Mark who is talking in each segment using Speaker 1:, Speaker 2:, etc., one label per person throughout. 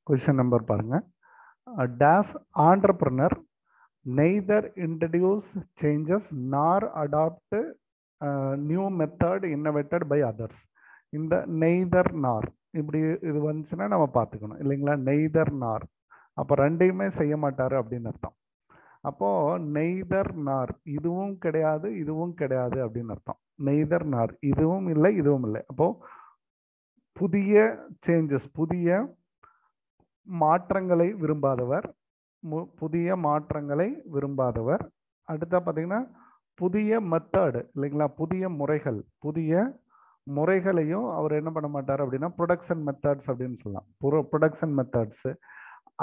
Speaker 1: Question number பாருங்க. Days entrepreneur neither introduce changes nor adopt new method innovated by others. இந்த neither நார் இப்படி இது வந்துச்சுன்னா நம்ம பார்த்துக்கணும் இல்லைங்களா. நெய்தர் நார் அப்போ ரெண்டையுமே செய்ய மாட்டாரு அப்படின்னு அர்த்தம். அப்போ நெய்தர் நார் இதுவும் கிடையாது இதுவும் கிடையாது அப்படின்னு அர்த்தம். நெய்தர் நார் இதுவும் இல்லை இதுவும் இல்லை. அப்போ புதிய சேஞ்சஸ் புதிய மாற்றங்களை விரும்பாதவர், புதிய மாற்றங்களை விரும்பாதவர். அடுத்தா பார்த்தீங்கன்னா புதிய மெத்தட் இல்லைங்களா, புதிய முறைகள், புதிய முறைகளையும் அவர் என்ன பண்ண மாட்டார் அப்படின்னா ப்ரொடக்ஷன் மெத்தட்ஸ் அப்படின்னு சொல்லலாம். ப்ரொடக்ஷன் மெத்தட்ஸ்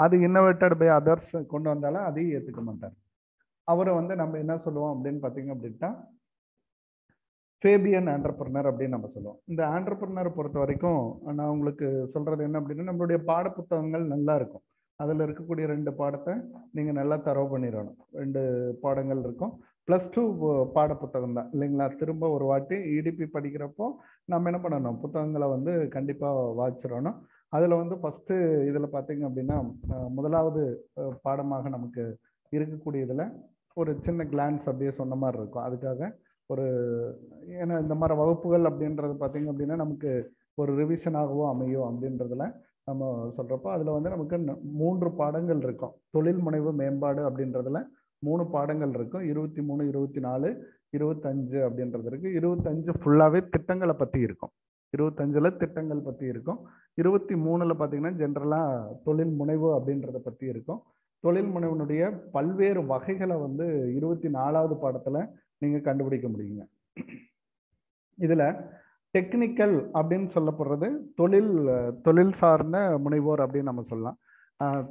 Speaker 1: அது இன்னோவேட்டட் பை அதர்ஸ் கொண்டு வந்தாலும் அதையும் ஏற்றுக்க மாட்டார். அவரை வந்து நம்ம என்ன சொல்லுவோம் அப்படின்னு பார்த்தீங்க அப்படின்னா ஃபேபியன் ஆண்டர்பிரினர் அப்படின்னு நம்ம சொல்லுவோம். இந்த ஆண்டர்பிரினர் பொறுத்த வரைக்கும் நான் உங்களுக்கு சொல்றது என்ன அப்படின்னா, நம்மளுடைய பாட புத்தகங்கள் நல்லா இருக்கும். அதில் இருக்கக்கூடிய 2 பாடத்தை நீங்கள் நல்லா தரவு பண்ணிடணும். 2 பாடங்கள் இருக்கும். +2 பாட புத்தகம் தான் இல்லைங்களா. திரும்ப ஒரு வாட்டி இடிபி படிக்கிறப்போ நம்ம என்ன பண்ணணும், புத்தகங்களை வந்து கண்டிப்பாக வாசிச்சிடணும். அதில் வந்து ஃபஸ்ட்டு இதில் பார்த்தீங்க அப்படின்னா முதலாவது பாடமாக நமக்கு இருக்கக்கூடிய இதில் ஒரு சின்ன கிளான்ஸ் அப்படியே சொன்ன மாதிரி இருக்கும். அதுக்காக ஒரு ஏன்னா இந்த மாதிரி வகுப்புகள் அப்படின்றது பார்த்தீங்க அப்படின்னா நமக்கு ஒரு ரிவிஷனாகவோ அமையும் அப்படின்றதுல நம்ம சொல்கிறப்போ அதில் வந்து நமக்கு 3 பாடங்கள் இருக்கும். தொழில் முனைவு மேம்பாடு அப்படின்றதுல 3 பாடங்கள் இருக்கும். 23, 24, 25 அப்படின்றது இருக்குது. 25 ஃபுல்லாகவே திட்டங்களை பற்றி இருக்கும். 25ல் திட்டங்கள் பற்றி இருக்கும். 23ல் பார்த்தீங்கன்னா ஜென்ரலாக தொழில் முனைவு அப்படின்றத பற்றி இருக்கும். தொழில் முனைவனுடைய பல்வேறு வகைகளை வந்து 24வது பாடத்தில் நீங்கள் கண்டுபிடிக்க முடியுங்க. இதில் டெக்னிக்கல் அப்படின்னு சொல்லப்படுறது தொழில் சார்ந்த முனைவோர் அப்படின்னு நம்ம சொல்லலாம்.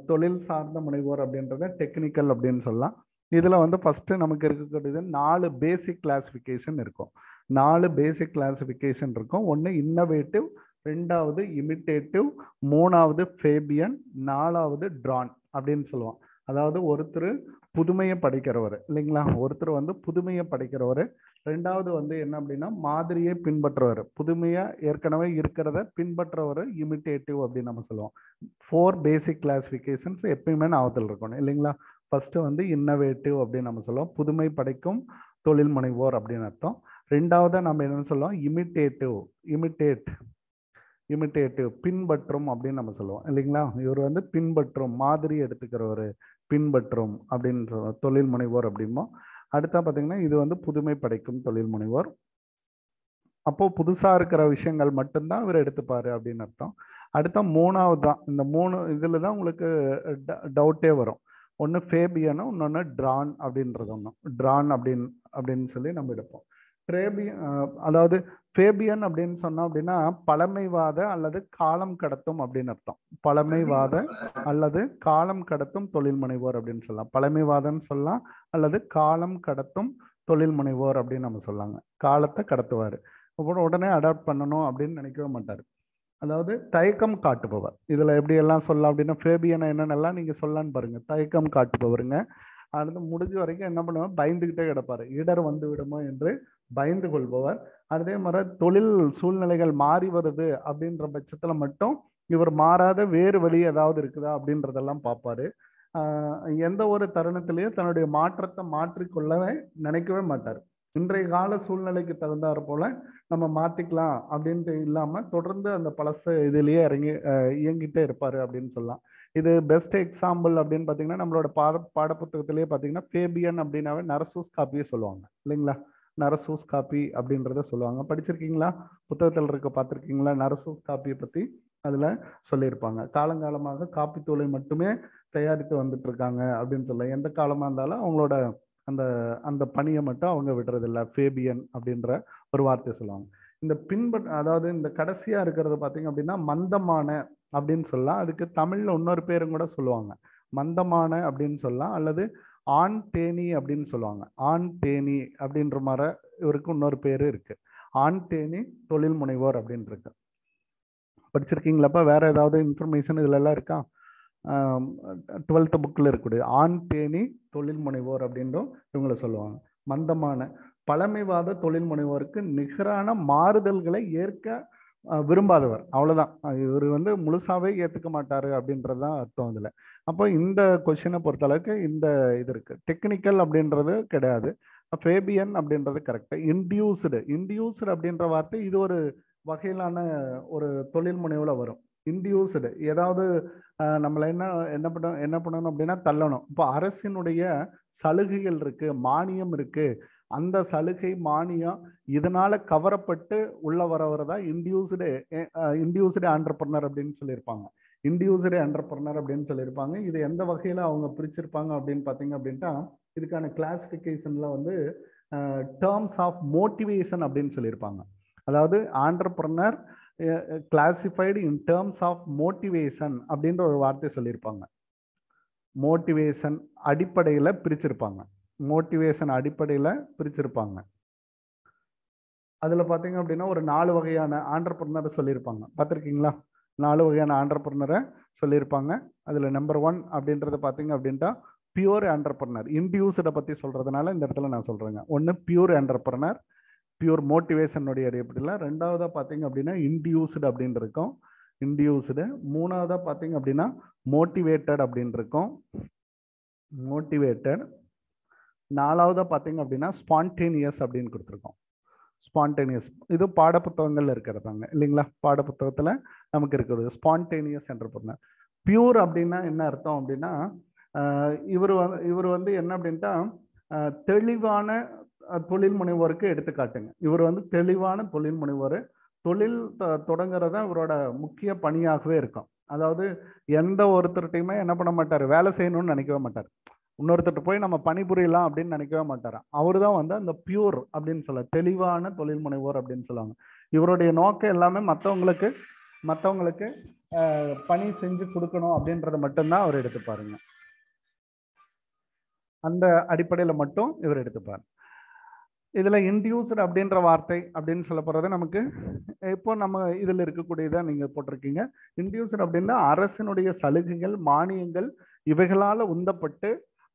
Speaker 1: தொழில் சார்ந்த முனைவோர் அப்படின்றத டெக்னிக்கல் அப்படின்னு சொல்லலாம். இதில் வந்து ஃபஸ்ட்டு நமக்கு இருக்கக்கூடியது 4 பேசிக் கிளாஸிஃபிகேஷன் இருக்கும். 4 பேசிக் கிளாஸிஃபிகேஷன் இருக்கும். ஒன்று இன்னோவேட்டிவ், 2வது இமிட்டேட்டிவ், 3வது ஃபேபியன், 4வது ட்ரான் அப்படின்னு சொல்லுவோம். அதாவது ஒருத்தர் புதுமையை படைக்கிறவர் இல்லைங்களா, ஒருத்தர் வந்து புதுமையை படைக்கிறவர். 2வது வந்து என்ன அப்படின்னா மாதிரியை பின்பற்றுவார், புதுமையா ஏற்கனவே இருக்கிறத பின்பற்றுறவர் இமிட்டேட்டிவ் அப்படின்னு நம்ம சொல்லுவோம். 4 பேசிக் கிளாஸிஃபிகேஷன்ஸ் எப்பயுமே ஞாபகத்தில் இருக்கணும் இல்லைங்களா. ஃபர்ஸ்ட் வந்து இன்னோவேட்டிவ் அப்படின்னு நம்ம சொல்லுவோம், புதுமை படைக்கும் தொழில் முனைவோர் அப்படின்னு அர்த்தம். 2வது நம்ம என்னன்னு சொல்லுவோம், இமிட்டேட்டிவ் பின்பற்றும் அப்படின்னு நம்ம சொல்லுவோம் இல்லைங்களா. இவர் வந்து பின்பற்றும் மாதிரி எடுத்துக்கிறவர், பின்பற்றும் அப்படின்னு சொல்லுவோம் தொழில் முனைவோர் அப்படிமோ. அடுத்தா பார்த்தீங்கன்னா இது வந்து புதுமை படைக்கும் தொழில் முனைவோர். அப்போ புதுசா இருக்கிற விஷயங்கள் மட்டும்தான் இவர் எடுத்துப்பாரு அப்படின்னு அர்த்தம். அடுத்த 3வது தான், இந்த 3 இதில் தான் உங்களுக்கு டவுட்டே வரும். ஒன்று ஃபேபியனும் இன்னொன்று ட்ரான் அப்படின்றது ஒன்று. ட்ரான் அப்படின்னு சொல்லி நம்ம எடுப்போம். அதாவது ஃபேபியன் அப்படின்னு சொன்னோம் அப்படின்னா பழமைவாத அல்லது காலம் கடத்தும் அப்படின்னு அர்த்தம். பழமைவாத அல்லது காலம் கடத்தும் தொழில் முனைவோர் அப்படின்னு சொல்லலாம். பழமைவாதம்னு சொல்லலாம் அல்லது காலம் கடத்தும் தொழில் முனைவோர் அப்படின்னு நம்ம சொல்லாங்க. காலத்தை கடத்துவார், அப்புறம் உடனே அடாப்ட் பண்ணணும் அப்படின்னு நினைக்கவே மாட்டார். அதாவது தயக்கம் காட்டுபவர். இதில் எப்படி எல்லாம் சொல்லலாம் அப்படின்னா ஃபேபியனை என்னென்னலாம் நீங்கள் சொல்லலான்னு பாருங்க. தயக்கம் காட்டுபவருங்க. அடுத்து முடிஞ்ச வரைக்கும் என்ன பண்ணுவார், பயந்துக்கிட்டே கிடப்பார், இடர் வந்து விடுமோ என்று பயந்து கொள்பவர். அதே மாதிரி தொழில் சூழ்நிலைகள் மாறி வருது அப்படின்ற பட்சத்தில் மட்டும் இவர் மாறாத வேறு வழி ஏதாவது இருக்குதா அப்படின்றதெல்லாம் பார்ப்பாரு. எந்த ஒரு தருணத்திலையும் தன்னுடைய மாற்றத்தை மாற்றிக்கொள்ளவே நினைக்கவே மாட்டார். இன்றைய கால சூழ்நிலைக்கு தகுந்தாற் போல நம்ம மாற்றிக்கலாம் அப்படின்ட்டு இல்லாமல் தொடர்ந்து அந்த பழச இதிலேயே இயங்கிட்டே இருப்பார் அப்படின்னு சொல்லலாம். இது பெஸ்ட் எக்ஸாம்பிள் அப்படின்னு பார்த்தீங்கன்னா நம்மளோட பாடப்புத்தகத்திலேயே பார்த்தீங்கன்னா ஃபேபியன் அப்படின்னாவே நரசூஸ் காப்பியே சொல்லுவாங்க இல்லைங்களா. நரசூஸ் காப்பி அப்படின்றத சொல்லுவாங்க. படிச்சிருக்கீங்களா, புத்தகத்தில் இருக்க பார்த்துருக்கீங்களா? நரசூஸ் காப்பியை பற்றி அதில் சொல்லியிருப்பாங்க. காலங்காலமாக காப்பி தூளை மட்டுமே தயாரித்து வந்துட்டு இருக்காங்க அப்படின்னு சொல்ல, எந்த காலமாக இருந்தாலும் அவங்களோட அந்த அந்த பணியை மட்டும் அவங்க விடுறதில்ல. ஃபேபியன் அப்படின்ற ஒரு வார்த்தை சொல்லுவாங்க. இந்த அதாவது இந்த கடைசியாக இருக்கிறது பார்த்தீங்க அப்படின்னா மந்தமான அப்படின்னு சொல்லலாம். அதுக்கு தமிழில் இன்னொரு பேரும் கூட சொல்லுவாங்க, மந்தமான அப்படின்னு சொல்லலாம், அல்லது ஆண் தேனி அப்படின்னு சொல்லுவாங்க. ஆண் தேனி அப்படின்ற மாதிரி இவருக்கு இன்னொரு பேர் இருக்கு, ஆண் தேனி தொழில் முனைவோர் அப்படின்னு இருக்கு. படிச்சிருக்கீங்களாப்பா? வேற ஏதாவது இன்ஃபர்மேஷன் இதுல எல்லாம் இருக்கா? 12th புக்கில் இருக்கக்கூடிய ஆண் தேனி தொழில் முனைவோர் அப்படின்றும் இவங்களை சொல்லுவாங்க. மந்தமான பழமைவாத தொழில் முனைவோருக்கு நிகரான மாறுதல்களை ஏற்க விரும்பாதவர், அவ்வளவுதான். இவர் வந்து முழுசாவே ஏத்துக்க மாட்டாரு அப்படின்றது தான் அர்த்தம் இதுல. அப்போ இந்த கொஸ்டினை பொறுத்த அளவுக்கு இந்த இது இருக்கு. டெக்னிக்கல் அப்படின்றது கிடையாது. ஃபேபியன் அப்படின்றது கரெக்ட். இன்டியூஸ்டு அப்படின்ற வார்த்தை இது ஒரு வகையிலான ஒரு தொழில் முனைவுல வரும். இன்டியூஸ்டு ஏதாவது நம்மளை என்ன பண்ணணும் அப்படின்னா தள்ளணும். இப்போ அரசினுடைய சலுகைகள் இருக்கு, மானியம் இருக்கு, அந்த சலுகை மானியம் இதனால கவரப்பட்டு உள்ள வரவர் தான் இன்டியூஸ்டு ஆண்டர்பிரனர் அப்படின்னு சொல்லியிருப்பாங்க. இன்டியூஸ்டு ஆண்டர்பிரனர் அப்படின்னு சொல்லியிருப்பாங்க. இது எந்த வகையில அவங்க பிரிச்சிருப்பாங்க அப்படின்னு பார்த்தீங்க அப்படின்ட்டா, இதுக்கான கிளாசிஃபிகேஷன்ல வந்து டேர்ம்ஸ் ஆஃப் மோட்டிவேஷன் அப்படின்னு சொல்லியிருப்பாங்க. அதாவது entrepreneur classified in terms of motivation அப்படின்ற ஒரு வார்த்தை சொல்லியிருப்பாங்க. மோட்டிவேஷன் அடிப்படையில் பிரிச்சிருப்பாங்க. மோட்டிவேஷன் அடிப்படையில் பிரிச்சிருப்பாங்க. அதில் பார்த்தீங்க அப்படின்னா ஒரு 4 வகையான ஆண்டர்பிரனர் சொல்லியிருப்பாங்க. பார்த்துருக்கீங்களா? 4 வகையான ஆண்டர்பிரனரை சொல்லியிருப்பாங்க. அதில் நம்பர் 1 அப்படின்றது பார்த்தீங்க அப்படின்ட்டா பியூர் ஆண்டர்பிரனர். இன்டியூஸ்டை பற்றி சொல்கிறதுனால இந்த இடத்துல நான் சொல்கிறேங்க. ஒன்று பியூர் ஆண்டர்பிரனர், பியூர் மோட்டிவேஷனுடைய அடிப்படையில். ரெண்டாவதாக பார்த்தீங்க அப்படின்னா இன்டியூஸ்டு அப்படின்னு இருக்கும், இன்டியூஸ்டு. மூணாவதாக பார்த்தீங்க அப்படின்னா மோட்டிவேட்டட் அப்படின்னு இருக்கும், மோட்டிவேட்டட். நாலாவதாக பார்த்தீங்க அப்படின்னா ஸ்பான்டேனியஸ் அப்படின்னு கொடுத்துருக்கோம், ஸ்பான்டேனியஸ். இது பாடப்புத்தகங்கள்ல இருக்கிறதாங்க இல்லைங்களா? பாடப்புத்தகத்தில் நமக்கு இருக்கிறது ஸ்பான்டேனியஸ் என்டர்பிரனர். பியூர் அப்படின்னா என்ன அர்த்தம் அப்படின்னா இவர் வந்து என்ன அப்படின்ட்டா தெளிவான தொழில் முனைவோருக்கு எடுத்துக்காட்டுங்க. இவர் வந்து தெளிவான தொழில் முனைவோர். தொழில் தொடங்குறதா இவரோட முக்கிய பணியாகவே இருக்கும். அதாவது எந்த ஒருத்தர்கிட்டையுமே என்ன பண்ண மாட்டார், வேலை செய்யணும்னு நினைக்கவே மாட்டார். இன்னொருத்தர் போய் நம்ம பணிபுரியலாம் அப்படின்னு நினைக்கவே மாட்டாராம். அவரு தான் வந்து அந்த பியூர் அப்படின்னு சொல்ல, தெளிவான தொழில் முனைவோர் அப்படின்னு சொல்லுவாங்க. இவருடைய நோக்கம் எல்லாமே மற்றவங்களுக்கு பணி செஞ்சு கொடுக்கணும் அப்படின்றத மட்டும்தான் அவர் எடுத்துப்பாருங்க. அந்த அடிப்படையில் மட்டும் இவர் எடுத்துப்பார். இதுல இன்டியூஸ்டு அப்படின்ற வார்த்தை அப்படின்னு சொல்ல போறது நமக்கு இப்போ நம்ம இதுல இருக்கக்கூடியதா நீங்க போட்டிருக்கீங்க. இன்டியூஸ்டு அப்படின்னா அரசினுடைய சலுகைகள், மானியங்கள் இவைகளால உந்தப்பட்டு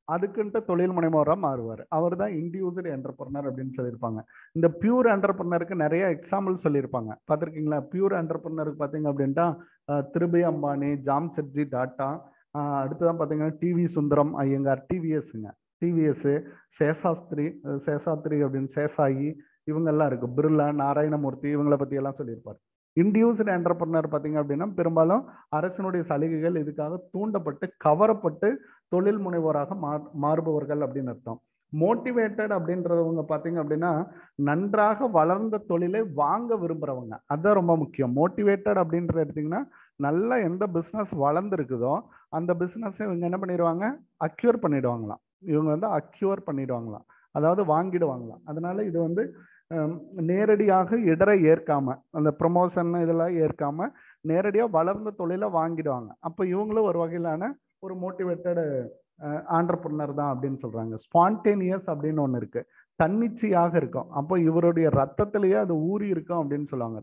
Speaker 1: அதுக்குன்ட்டு தொழில் முனைவோராக மாறுவார். அவர் தான் இன்டியூஸ்டு என்டர்பிரனர் அப்படின்னு சொல்லியிருப்பாங்க. இந்த பியூர் என்டர்பிரனருக்கு நிறைய எக்ஸாம்பிள் சொல்லியிருப்பாங்க. பார்த்துருக்கீங்களா? பியூர் என்டர்பிரனருக்கு பார்த்தீங்க அப்படின்ட்டா திருபி அம்பானி, ஜாம்செட்ஜி டாட்டா, அடுத்ததான் பார்த்தீங்கன்னா டிவி சுந்தரம் ஐயங்கார், டிவிஎஸ், சேஷாத்ரி அப்படின்னு சேஷாயி, இவங்கெல்லாம் இருக்கு, பிர்லா, நாராயணமூர்த்தி, இவங்களை பற்றி எல்லாம் சொல்லியிருப்பார். இன்டியூஸ்டு என்டர்பிரனர் பார்த்தீங்க அப்படின்னா பெரும்பாலும் அரசினுடைய சலுகைகள் இதுக்காக தூண்டப்பட்டு கவரப்பட்டு தொழில் முனைவோராக மாறுபவர்கள் அப்படின்னு அர்த்தம். மோட்டிவேட்டட் அப்படின்றவங்க பார்த்தீங்க அப்படின்னா நன்றாக வளர்ந்த தொழிலை வாங்க விரும்புறவங்க. அதுதான் ரொம்ப முக்கியம். மோட்டிவேட்டட் அப்படின்றத எடுத்தீங்கன்னா நல்லா எந்த பிஸ்னஸ் வளர்ந்துருக்குதோ அந்த பிஸ்னஸ் இவங்க என்ன பண்ணிடுவாங்க, அக்யூர் பண்ணிடுவாங்களாம். இவங்க வந்து அக்யூர் பண்ணிடுவாங்களாம், அதாவது வாங்கிடுவாங்களாம். அதனால இது வந்து நேரடியாக இடரை ஏற்காம, அந்த ப்ரொமோஷன் இதெல்லாம் ஏற்காம நேரடியாக வளர்ந்த தொழிலை வாங்கிடுவாங்க. அப்போ இவங்களும் ஒரு வகையிலான ஒரு மோட்டிவேட்டட் ஆண்டர்பிரனர் தான் அப்படின்னு சொல்றாங்க. ஸ்பான்டேனியஸ் அப்படின்னு ஒன்று இருக்கு, தன்னிச்சையாக இருக்கும். அப்போ இவருடைய ரத்தத்திலேயே அது ஊறி இருக்கும் அப்படின்னு சொல்லுவாங்க.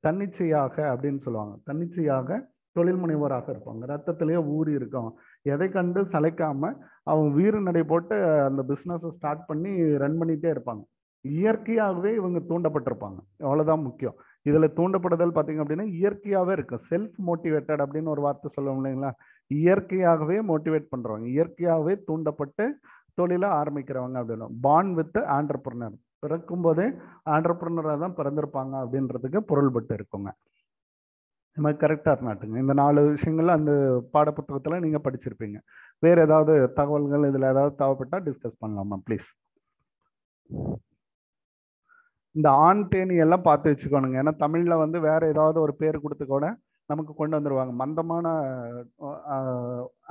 Speaker 1: தன்னிச்சையாக அப்படின்னு சொல்லுவாங்க. தன்னிச்சையாக தொழில் முனைவோராக இருப்பாங்க, ரத்தத்திலேயே ஊறி இருக்கும். எதை கண்டு சளைக்காம அவங்க வீறு நடை போட்டு அந்த பிஸ்னஸை ஸ்டார்ட் பண்ணி ரன் பண்ணிட்டே இருப்பாங்க. இயற்கையாகவே இவங்க தூண்டப்பட்டிருப்பாங்க, அவ்வளவுதான் முக்கியம். இதுல தூண்டப்படுதல் பார்த்தீங்க அப்படின்னா இயற்கையாகவே இருக்கும். செல்ஃப் மோட்டிவேட்டட் அப்படின்னு ஒரு வார்த்தை சொல்லுவோம் இல்லைங்களா? இயற்கையாகவே மோட்டிவேட் பண்றவங்க, இயற்கையாகவே தூண்டப்பட்டு தொழிலை ஆரம்பிக்கிறவங்க அப்படின்னு. பார்ன் வித் ஆண்டர்பிரனர், பிறக்கும் போதே ஆண்டர்பிரனராக தான் பிறந்திருப்பாங்க அப்படின்றதுக்கு பொருள்பட்டு இருக்குங்க. இந்த மாதிரி கரெக்டாக நாட்டுங்க. இந்த 4 விஷயங்கள்ல அந்த பாடப்புத்தகத்தில் நீங்கள் படிச்சிருப்பீங்க. வேறு ஏதாவது தகவல்கள் இதில் ஏதாவது தேவைப்பட்டால் டிஸ்கஸ் பண்ணலாமா ப்ளீஸ்? இந்த ஆண் தேனி எல்லாம் பார்த்து வச்சுக்கோணுங்க. ஏன்னா தமிழில் வந்து வேற ஏதாவது ஒரு பேர் கொடுத்து கூட நமக்கு கொண்டு வந்துடுவாங்க. மந்தமான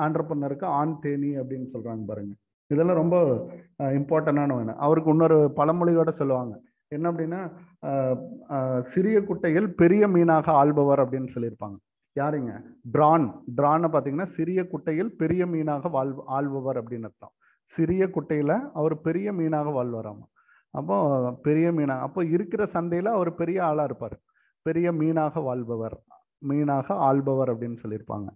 Speaker 1: ஆண்டர்பிரனருக்கு ஆண் தேனி அப்படின்னு சொல்கிறாங்க பாருங்க. இதெல்லாம் ரொம்ப இம்பார்ட்டண்டான ஒன்று. அவருக்கு இன்னொரு பழமொழியோட சொல்லுவாங்க, என்ன அப்படின்னா சிறிய குட்டையில் பெரிய மீனாக ஆள்பவர் அப்படின்னு சொல்லியிருப்பாங்க. யாருங்க? ட்ரானை பார்த்தீங்கன்னா சிறிய குட்டையில் பெரிய மீனாக ஆள்பவர் அப்படின்னு அர்த்தம். சிறிய குட்டையில அவர் பெரிய மீனாக வாழ்வாராமா. அப்போ பெரிய மீனாக, அப்போ இருக்கிற சந்தையில அவர் பெரிய ஆளா இருப்பார். பெரிய மீனாக ஆள்பவர் அப்படின்னு சொல்லியிருப்பாங்க.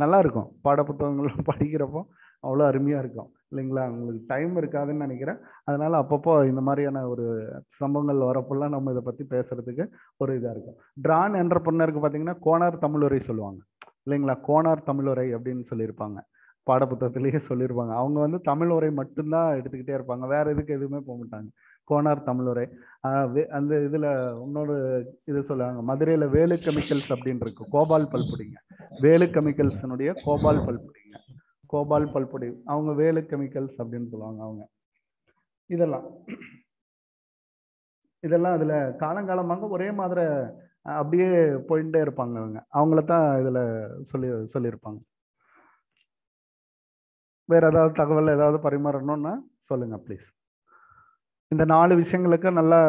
Speaker 1: நல்லா இருக்கும் பாடப்புத்தகங்கள் படிக்கிறப்போ அவ்வளோ அருமையாக இருக்கும் இல்லைங்களா? உங்களுக்கு டைம் இருக்காதுன்னு நினைக்கிறேன். அதனால அப்பப்போ இந்த மாதிரியான ஒரு சம்பவங்கள் வரப்பெல்லாம் நம்ம இதை பற்றி பேசுறதுக்கு ஒரு இதாக இருக்கும். ட்ரான் என்டர்பிரனருக்கு பார்த்தீங்கன்னா கோனார் தமிழுரை சொல்லுவாங்க இல்லைங்களா? கோனார் தமிழுரை அப்படின்னு சொல்லியிருப்பாங்க, பாடப்புத்தகத்திலேயே சொல்லியிருப்பாங்க. அவங்க வந்து தமிழ் உரை மட்டும்தான் எடுத்துக்கிட்டே இருப்பாங்க, வேற எதுக்கு எதுவுமே போக மாட்டாங்க. கோனார் தமிழுரை. அந்த இதில் இன்னொரு இது சொல்லுவாங்க, மதுரையில் வேலு கெமிக்கல்ஸ் அப்படின்னு இருக்கு, கோபால் பல்பொடிங்க. வேலு கெமிக்கல்ஸினுடைய கோபால் பல்பொடிங்க, கோபால் பல்பொடி. அவங்க வேலு கெமிக்கல்ஸ் அப்படின்னு சொல்லுவாங்க அவங்க. இதெல்லாம் அதில் காலங்காலமாக ஒரே மாதிரி அப்படியே போயிட்டே இருப்பாங்க. அவங்கள தான் இதில் சொல்லியிருப்பாங்க. வேற ஏதாவது தகவல் ஏதாவது பரிமாறணும்னா சொல்லுங்க ப்ளீஸ். இந்த 4 விஷயங்களுக்கு நல்லா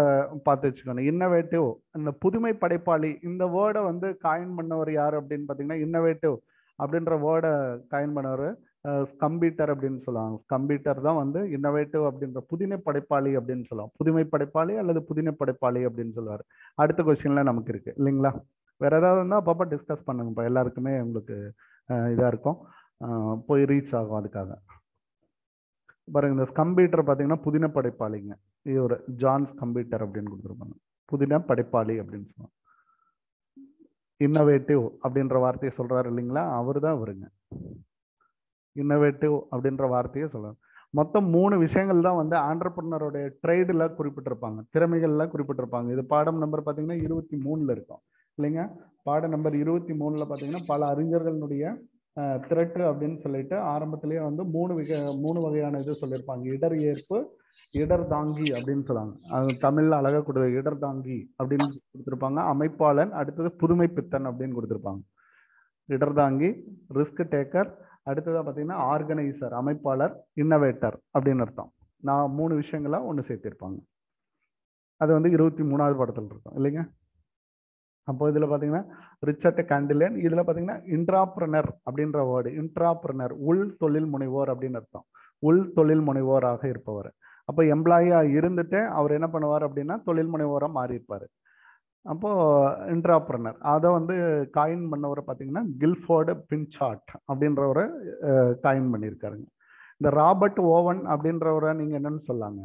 Speaker 1: பார்த்து வச்சுக்கணும். இன்னோவேட்டிவ், இந்த புதுமை படைப்பாளி, இந்த வேர்டை வந்து காயின் பண்ணவர் யார் அப்படின்னு பார்த்தீங்கன்னா, இன்னோவேட்டிவ் அப்படின்ற வேர்டை காயின் பண்ணவர் ஸ்கம்பீட்டர் அப்படின்னு சொல்லுவாங்க. ஸ்கம்பீட்டர் தான் வந்து இன்னோவேட்டிவ் அப்படின்ற புதுமை படைப்பாளி அப்படின்னு சொல்லுவாங்க. புதுமை படைப்பாளி அல்லது புதின படைப்பாளி அப்படின்னு சொல்லுவார். அடுத்த கொஸ்டின்ல நமக்கு இருக்கு இல்லைங்களா? வேற ஏதாவது இருந்தால் அப்பப்போ டிஸ்கஸ் பண்ணுங்கப்பா, எல்லாருக்குமே உங்களுக்கு இதாக இருக்கும், போய் ரீச் ஆகும். அதுக்காக பாருங்க, இந்த ஸ்கம்பீட்டர் பார்த்தீங்கன்னா புதின படைப்பாளிங்க. இது ஒரு ஜான் ஸ்கம்பீட்டர் அப்படின்னு கொடுத்துருப்பாங்க, புதின படைப்பாளி அப்படின்னு சொல்லுவாங்க. இன்னோவேட்டிவ் அப்படின்ற வார்த்தையை சொல்றாரு இல்லைங்களா, அவர் தான் வருங்க இன்னோவேட்டிவ் அப்படின்ற வார்த்தையை சொல்றாரு. மொத்தம் 3 விஷயங்கள் தான் வந்து ஆண்டர்பிரினருடைய ட்ரேடில் குறிப்பிட்டிருப்பாங்க, திறமைகள்ல குறிப்பிட்டிருப்பாங்க. இது பாடம் நம்பர் பார்த்தீங்கன்னா 23 இருக்கும் இல்லைங்க. பாடம் நம்பர் 23 பார்த்தீங்கன்னா பல அறிஞர்களுடைய திரட்டு அப்படின்னு சொல்லிட்டு ஆரம்பத்திலேயே வந்து 3 வகையான இது சொல்லியிருப்பாங்க. இடர் ஏற்பு, இடர் தாங்கி அப்படின்னு சொல்லுவாங்க. அது தமிழ்ல அழகா கொடுத்து இடர் தாங்கி அப்படின்னு கொடுத்துருப்பாங்க. அமைப்பாளன், அடுத்தது புதுமை பித்தன் அப்படின்னு கொடுத்துருப்பாங்க. இடர் தாங்கி, ரிஸ்க் டேக்கர், அடுத்ததாக பார்த்தீங்கன்னா ஆர்கனைசர் அமைப்பாளர், இன்னோவேட்டர் அப்படின்னு அர்த்தம். நான் 3 விஷயங்களா ஒன்று சேர்த்திருப்பாங்க. அது வந்து 23வது படத்தில் இருக்கும் இல்லைங்க. அப்போ இதில் பார்த்தீங்கன்னா ரிச்சர்ட் கேண்டிலேன், இதில் பார்த்தீங்கன்னா இன்ட்ராப்ரனர் அப்படின்ற வேர்டு, இன்ட்ராப்ரனர் உள் தொழில் முனைவோர் அப்படின்னு அர்த்தம், உள் தொழில் முனைவோராக இருப்பவர். அப்போ எம்ப்ளாயியா இருந்துட்டு அவர் என்ன பண்ணுவார் அப்படின்னா தொழில் முனைவோராக மாறியிருப்பார். அப்போ இன்ட்ராப்ரனர் அதை வந்து காயின் பண்ணவரை பார்த்தீங்கன்னா கில்ஃபோர்டு பின்சார்ட் அப்படின்றவரை காயின் பண்ணியிருக்காருங்க. இந்த ராபர்ட் ஓவன் அப்படின்றவரை நீங்க என்னன்னு சொல்லாங்க,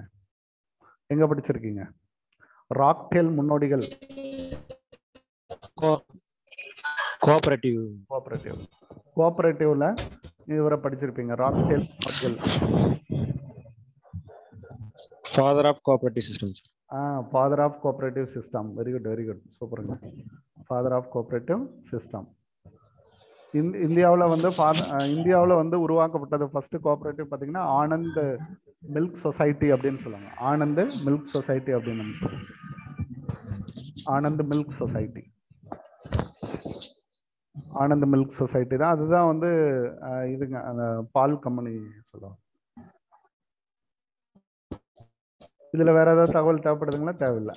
Speaker 1: எங்க படிச்சிருக்கீங்க? ராக்டேல் முன்னோடிகள், கோஆபரேட்டிவ்ல இவரை படிச்சிருப்பீங்க, ராக்டேல் முன்னோடிகள்.
Speaker 2: Father of cooperative system.
Speaker 1: Father of cooperative system. Very good, very good, சூப்பருங்க. Father of cooperative system. இந்தியாவில் வந்து உருவாக்கப்பட்டது ஃபர்ஸ்ட் கோஆபரேட்டிவ் பார்த்தீங்கன்னா ஆனந்த் மில்க் சொசைட்டி அப்படின்னு சொல்லுவாங்க. ஆனந்த் மில்க் சொசைட்டி அப்படின்னு சொல்லுவாங்க. Anand milk society, Anand milk society தான். அதுதான் வந்து இதுங்க அந்த பால் கம்பெனி சொல்லுவாங்க. இதுல வேற ஏதாவது தகவல் தேவைப்படுதுங்களா? தேவையில்லை.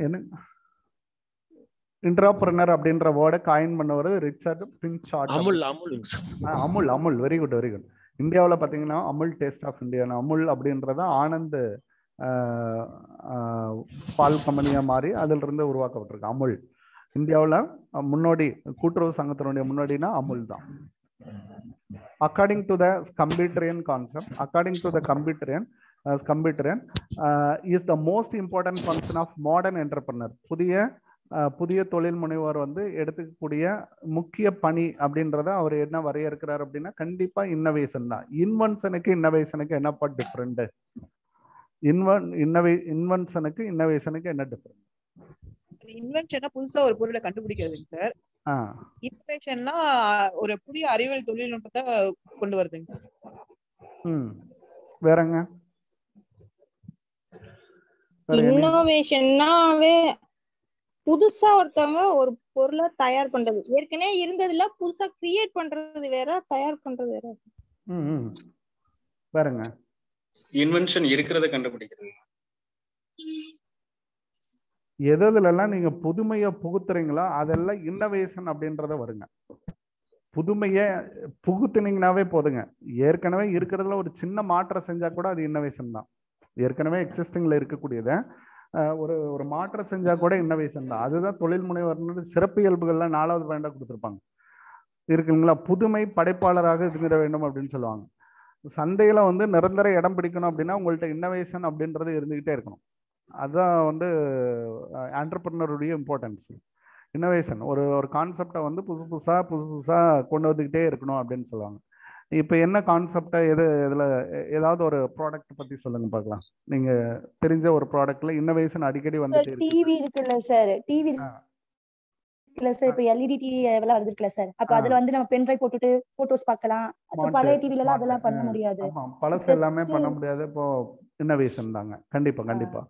Speaker 1: என்ன இன்ட்ராப்ரனர் அப்படின்ற வேர்டை காயின் பண்ணவர் ரிச்சர்ட் பின்சார்ட். Amul, Amul, very good, very good. இந்தியாவில் பார்த்தீங்கன்னா Amul taste of India, Amul அப்படின்றத ஆனந்த் பால் கம்பெனியா மாறி அதில் இருந்து உருவாக்கப்பட்டிருக்கு அமுல். இந்தியாவில் முன்னோடி கூட்டுறவு சங்கத்தினுடைய முன்னோடினா அமுல் தான். According to the Schumpeterian concept, according to the Schumpeterian is the most important function of modern entrepreneur. புதிய தொழில் முனைவோர் வந்து எடுத்துக்கக்கூடிய முக்கிய பணி அப்படின்றத அவர் என்ன வரையறுக்கிறார் அப்படின்னா கண்டிப்பா இன்னோவேஷன் தான். இன்வென்ஷனுக்கு இன்னோவேஷனுக்கு என்னப்பா டிஃபரெண்ட்? இன்வென்ஷனுக்கு இன்னோவேஷனுக்கு என்ன டிஃபரெண்ட்?
Speaker 3: இன்வென்ஷனா புதுசா ஒரு பொருளை கண்டுபிடிக்கிறதுங்க சார். இன்னோவேஷன்னா ஒரு புதிய அறிவியல் தொழில்நுட்பத்தை கொண்டு வருதுங்க.
Speaker 1: வேறங்க?
Speaker 4: இன்னோவேஷன்னாவே புதுசா ஒருத்தவங்க ஒரு பொருளை தயார் பண்றது, ஏற்கனவே இருந்ததுல புதுசா கிரியேட் பண்றது வேற, தயார் பண்றது வேற.
Speaker 1: வேறங்க?
Speaker 5: இன்வென்ஷன் இருக்கிறத கண்டுபிடிக்கிறது.
Speaker 1: எதுலலாம் நீங்க புதுமையை புகுத்துறீங்களோ அதெல்லாம் இன்னோவேஷன் அப்படின்றத வருங்க. புதுமையை புகுத்துனீங்கன்னாவே போதுங்க. ஏற்கனவே இருக்கிறதுல ஒரு சின்ன மாற்றம் செஞ்சா கூட அது இன்னோவேஷன் தான். ஏற்கனவே எக்ஸிஸ்டிங்ல இருக்கக்கூடியத ஒரு மாற்றம் செஞ்சா கூட இன்னோவேஷன் தான். அதுதான் தொழில் முனைவர் சிறப்பு இயல்புகள்ல 4வது பாயிண்டா கொடுத்துருப்பாங்க. இருக்குங்களா? புதுமை படைப்பாளராக இருந்திட வேண்டும் அப்படின்னு சொல்லுவாங்க. சந்தையில வந்து நிரந்தர இடம் பிடிக்கணும் அப்படின்னா உங்கள்ட்ட இன்னோவேஷன் அப்படின்றது இருந்துகிட்டே இருக்கணும். அதுதான் வந்து ஆண்டர்பிரினருடைய இம்பார்ட்டன்ஸ். இன்னோவேஷன், ஒரு ஒரு கான்செப்டை வந்து புதுசு புதுசாக கொண்டு வந்துக்கிட்டே இருக்கணும் அப்படின்னு சொல்லுவாங்க. இப்போ என்ன கான்செப்டை இதில் ஏதாவது ஒரு ப்ராடக்ட் பற்றி சொல்லுங்க பார்க்கலாம். நீங்கள் தெரிஞ்ச ஒரு ப்ராடக்ட்ல இன்னோவேஷன் அடிக்கடி வந்துட்டு இருக்கு.
Speaker 4: டிவி இருக்குல்ல சார், டிவி இல்ல சார், இப்ப எல்இடி டிவி எல்லாம் வந்துருக்குல்ல சார். அப்ப அதுல வந்து நம்ம பென் டிரைவ் போட்டுட்டு போட்டோஸ் பார்க்கலாம். பழைய டிவில எல்லாம் அதெல்லாம் பண்ண முடியாது.
Speaker 1: பழசு எல்லாமே பண்ண முடியாது. இப்போ இன்னோவேஷன் தாங்க. கண்டிப்பா.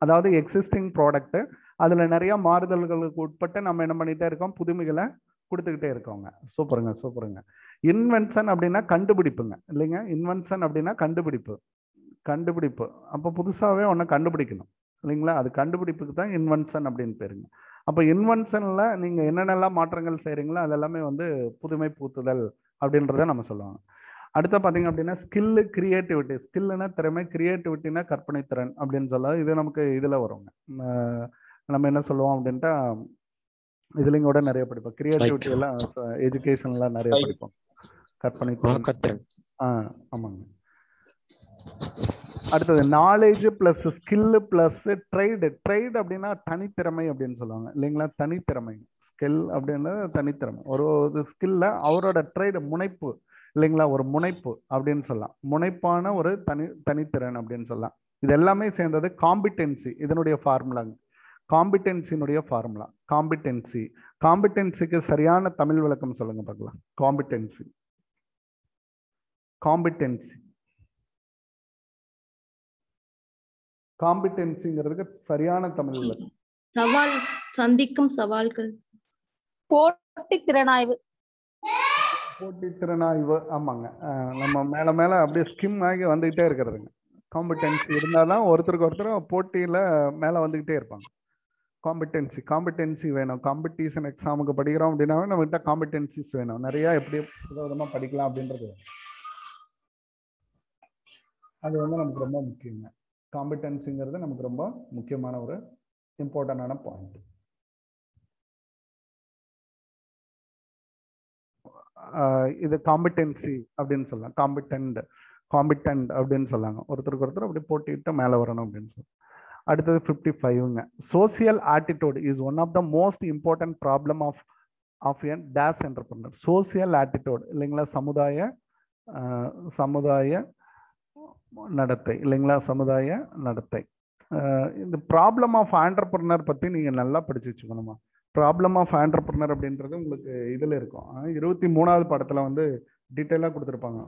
Speaker 1: அதாவது எக்ஸிஸ்டிங் ப்ராடக்ட் அதுல நிறைய மாறுதல்களுக்கு உட்பட்டு நம்ம என்ன பண்ணிட்டே இருக்கோம், புதுமைகளை கொடுத்துக்கிட்டே இருக்கோங்க. சூப்பருங்க. இன்வென்ஷன் அப்படின்னா கண்டுபிடிப்புங்க இல்லைங்க. இன்வென்ஷன் அப்படின்னா கண்டுபிடிப்பு. அப்போ புதுசாகவே ஒன்று கண்டுபிடிக்கணும் இல்லைங்களா? அது கண்டுபிடிப்புக்கு தான் இன்வென்ஷன் அப்படின்னு பேருங்க. அப்போ இன்வென்ஷனில் நீங்கள் என்னென்னலாம் மாற்றங்கள் செய்கிறீங்களோ அதெல்லாமே வந்து புதுமை பூத்துதல் அப்படின்றத நம்ம சொல்லுவாங்க. அடுத்த பார்த்தீங்க அப்படின்னா ஸ்கில்லு, கிரியேட்டிவிட்டி. ஸ்கில்லுனா திறமை, கிரியேட்டிவிட்டினா கற்பனை திறன் அப்படின்னு சொல்லலாம். இது நமக்கு இதில் வருங்க. நம்ம என்ன சொல்லுவோம் அப்படின்ட்டா இதுலையும் கூட நிறைய படிப்போம். கிரியேட்டிவிட்டி எல்லாம் எஜுகேஷன்லாம் நிறைய படிப்போம். கற்பனை திறன். ஆமாங்க. அடுத்தது knowledge plus skill plus trait. Trait அப்படின்னா தனித்திறமை அப்படின்னு சொல்லுவாங்க இல்லைங்களா? தனித்திறமை. ஸ்கில் அப்படின்றது தனித்திறமை. ஒரு ஸ்கில்ல அவரோட ட்ரைடு, முனைப்பு இல்லைங்களா? ஒரு முனைப்பு அப்படின்னு சொல்லலாம். முனைப்பான ஒரு தனித்திறன் அப்படின்னு சொல்லலாம். இது எல்லாமே சேர்ந்தது காம்பிடென்சி. இதனுடைய ஃபார்முலாங்க. காம்பிடென்சினுடைய ஃபார்முலா காம்பிடென்சிக்கு சரியான தமிழ் விளக்கம் சொல்லுங்க பார்க்கலாம். காம்பிடென்சிங்கிறதுக்கு சரியான தமிழ் விளக்கம்.
Speaker 6: சவால், சந்திக்கும் சவால்கள்.
Speaker 4: போட்டித்திறனாய்வு.
Speaker 1: ஆமாங்க. நம்ம மேல அப்படியே ஸ்கிம் ஆகி வந்துகிட்டே இருக்கிறதுங்க. காம்பிடென்சி இருந்தாதான் ஒருத்தருக்கு ஒருத்தர் போட்டியில மேல வந்துகிட்டே இருப்பாங்க. காம்பிடென்சி வேணும். காம்படிஷன் எக்ஸாமுக்கு படிக்கிறோம் அப்படின்னாவே நம்மகிட்ட காம்பிடென்சிஸ் வேணும். நிறைய எப்படி விதமா படிக்கலாம் அப்படின்றது அது வந்து நமக்கு ரொம்ப முக்கியங்க. காம்பிடென்சிங்கிறது நமக்கு ரொம்ப முக்கியமான ஒரு இம்பார்ட்டன்டான பாயிண்ட். இது காம்பிடென்சி அப்படின்னு சொல்லலாம். காம்பிடென்ட் அப்படின்னு சொல்லாங்க. ஒருத்தருக்கு ஒருத்தர் அப்படி போட்டிட்டு மேலே வரணும் அப்படின்னு சொல்லி. அடுத்தது 55ங்க. Social attitude is one of the most important problem of in days entrepreneur. Social attitude இல்லைங்களா? சமுதாய நடத்தை இல்லைங்களா? சமுதாய நடத்தை. இந்த ப்ராப்ளம் ஆஃப் ஆண்டர்பிரனர் பற்றி நீங்கள் நல்லா படிச்சு வச்சுக்கணுமா? ப்ராப்ளம் ஆஃப் ஆண்டர்பிரனர் அப்படின்றது உங்களுக்கு இதில் இருக்கும். 23வது படத்தில் வந்து டீட்டெயிலாக கொடுத்துருப்பாங்க.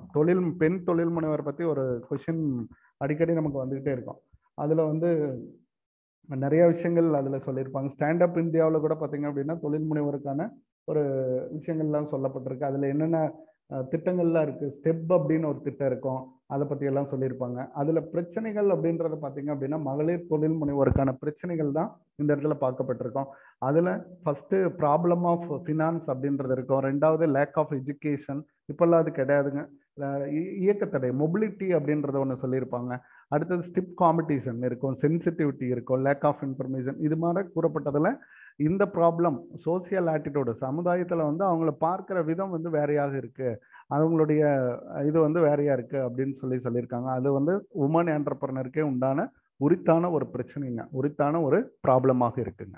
Speaker 1: பெண் தொழில் முனைவர் பற்றி ஒரு கொஷின் அடிக்கடி நமக்கு வந்துக்கிட்டே இருக்கும். அதில் வந்து நிறைய விஷயங்கள் அதில் சொல்லியிருப்பாங்க. ஸ்டாண்டப் இந்தியாவில் கூட பார்த்தீங்க அப்படின்னா தொழில் முனைவருக்கான ஒரு விஷயங்கள்லாம் சொல்லப்பட்டிருக்கு. அதில் என்னென்ன திட்டங்கள்லாம் இருக்குது. ஸ்டெப் அப்படின்னு ஒரு திட்டம் இருக்கும். அதை பற்றி எல்லாம் சொல்லியிருப்பாங்க. அதில் பிரச்சனைகள் அப்படின்றத பார்த்தீங்க அப்படின்னா மகளிர் தொழில் முனைவோருக்கான பிரச்சனைகள் தான் இந்த இடத்துல பார்க்கப்பட்டிருக்கோம். அதில் ஃபர்ஸ்ட்டு ப்ராப்ளம் ஆஃப் ஃபினான்ஸ் அப்படின்றது இருக்கும். ரெண்டாவது லேக் ஆஃப் எஜுகேஷன். இப்போல்லாம் அது கிடையாதுங்க. இயக்கத்தடை, மொபிலிட்டி அப்படின்றத ஒன்று சொல்லியிருப்பாங்க. அடுத்தது ஸ்டிப் காம்படிஷன் இருக்கும், சென்சிட்டிவிட்டி இருக்கும், லேக் ஆஃப் இன்ஃபர்மேஷன். இது மாதிரி கூறப்பட்டதில் இந்த ப்ராப்ளம் சோசியல் ஆட்டிடியூடு, சமுதாயத்தில் வந்து அவங்கள பார்க்குற விதம் வந்து வேறையாக இருக்கு, அவங்களுடைய இது வந்து வேறையா இருக்கு அப்படின்னு சொல்லியிருக்காங்க. அது வந்து உமன் என்டர்பிரனருக்கே உண்டான உரித்தான ஒரு பிரச்சனைங்க, உரித்தான ஒரு ப்ராப்ளமாக இருக்குங்க.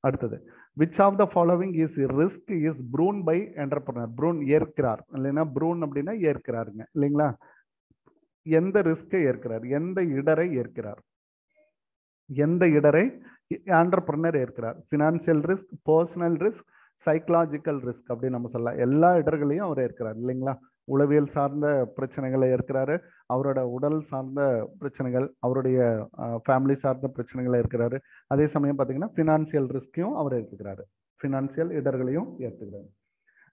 Speaker 1: அடுத்தது which of the following is risk is borne by entrepreneur. Borne ஏற்கிறார் இல்லைன்னா, ப்ரூன் அப்படின்னா ஏற்கிறாருங்க இல்லைங்களா? எந்த ரிஸ்கை ஏற்கிறார், எந்த இடரை ஏற்கிறார், எந்த இடரை ஆண்டர்பிரனர் ஏற்கிறார்? Financial risk, personal risk, psychological risk அப்படின்னு நம்ம சொல்லலாம். எல்லா இடர்களையும் அவர் ஏற்கிறார் இல்லைங்களா? உளவியல் சார்ந்த பிரச்சனைகளை ஏற்கிறாரு, அவரோட உடல் சார்ந்த பிரச்சனைகள், அவருடைய ஃபேமிலி சார்ந்த பிரச்சனைகளை ஏற்கிறாரு. அதே சமயம் பார்த்தீங்கன்னா ஃபினான்சியல் ரிஸ்கையும் அவர் ஏற்றுக்கிறாரு, ஃபினான்சியல் இடர்களையும் ஏற்றுக்கிறாரு.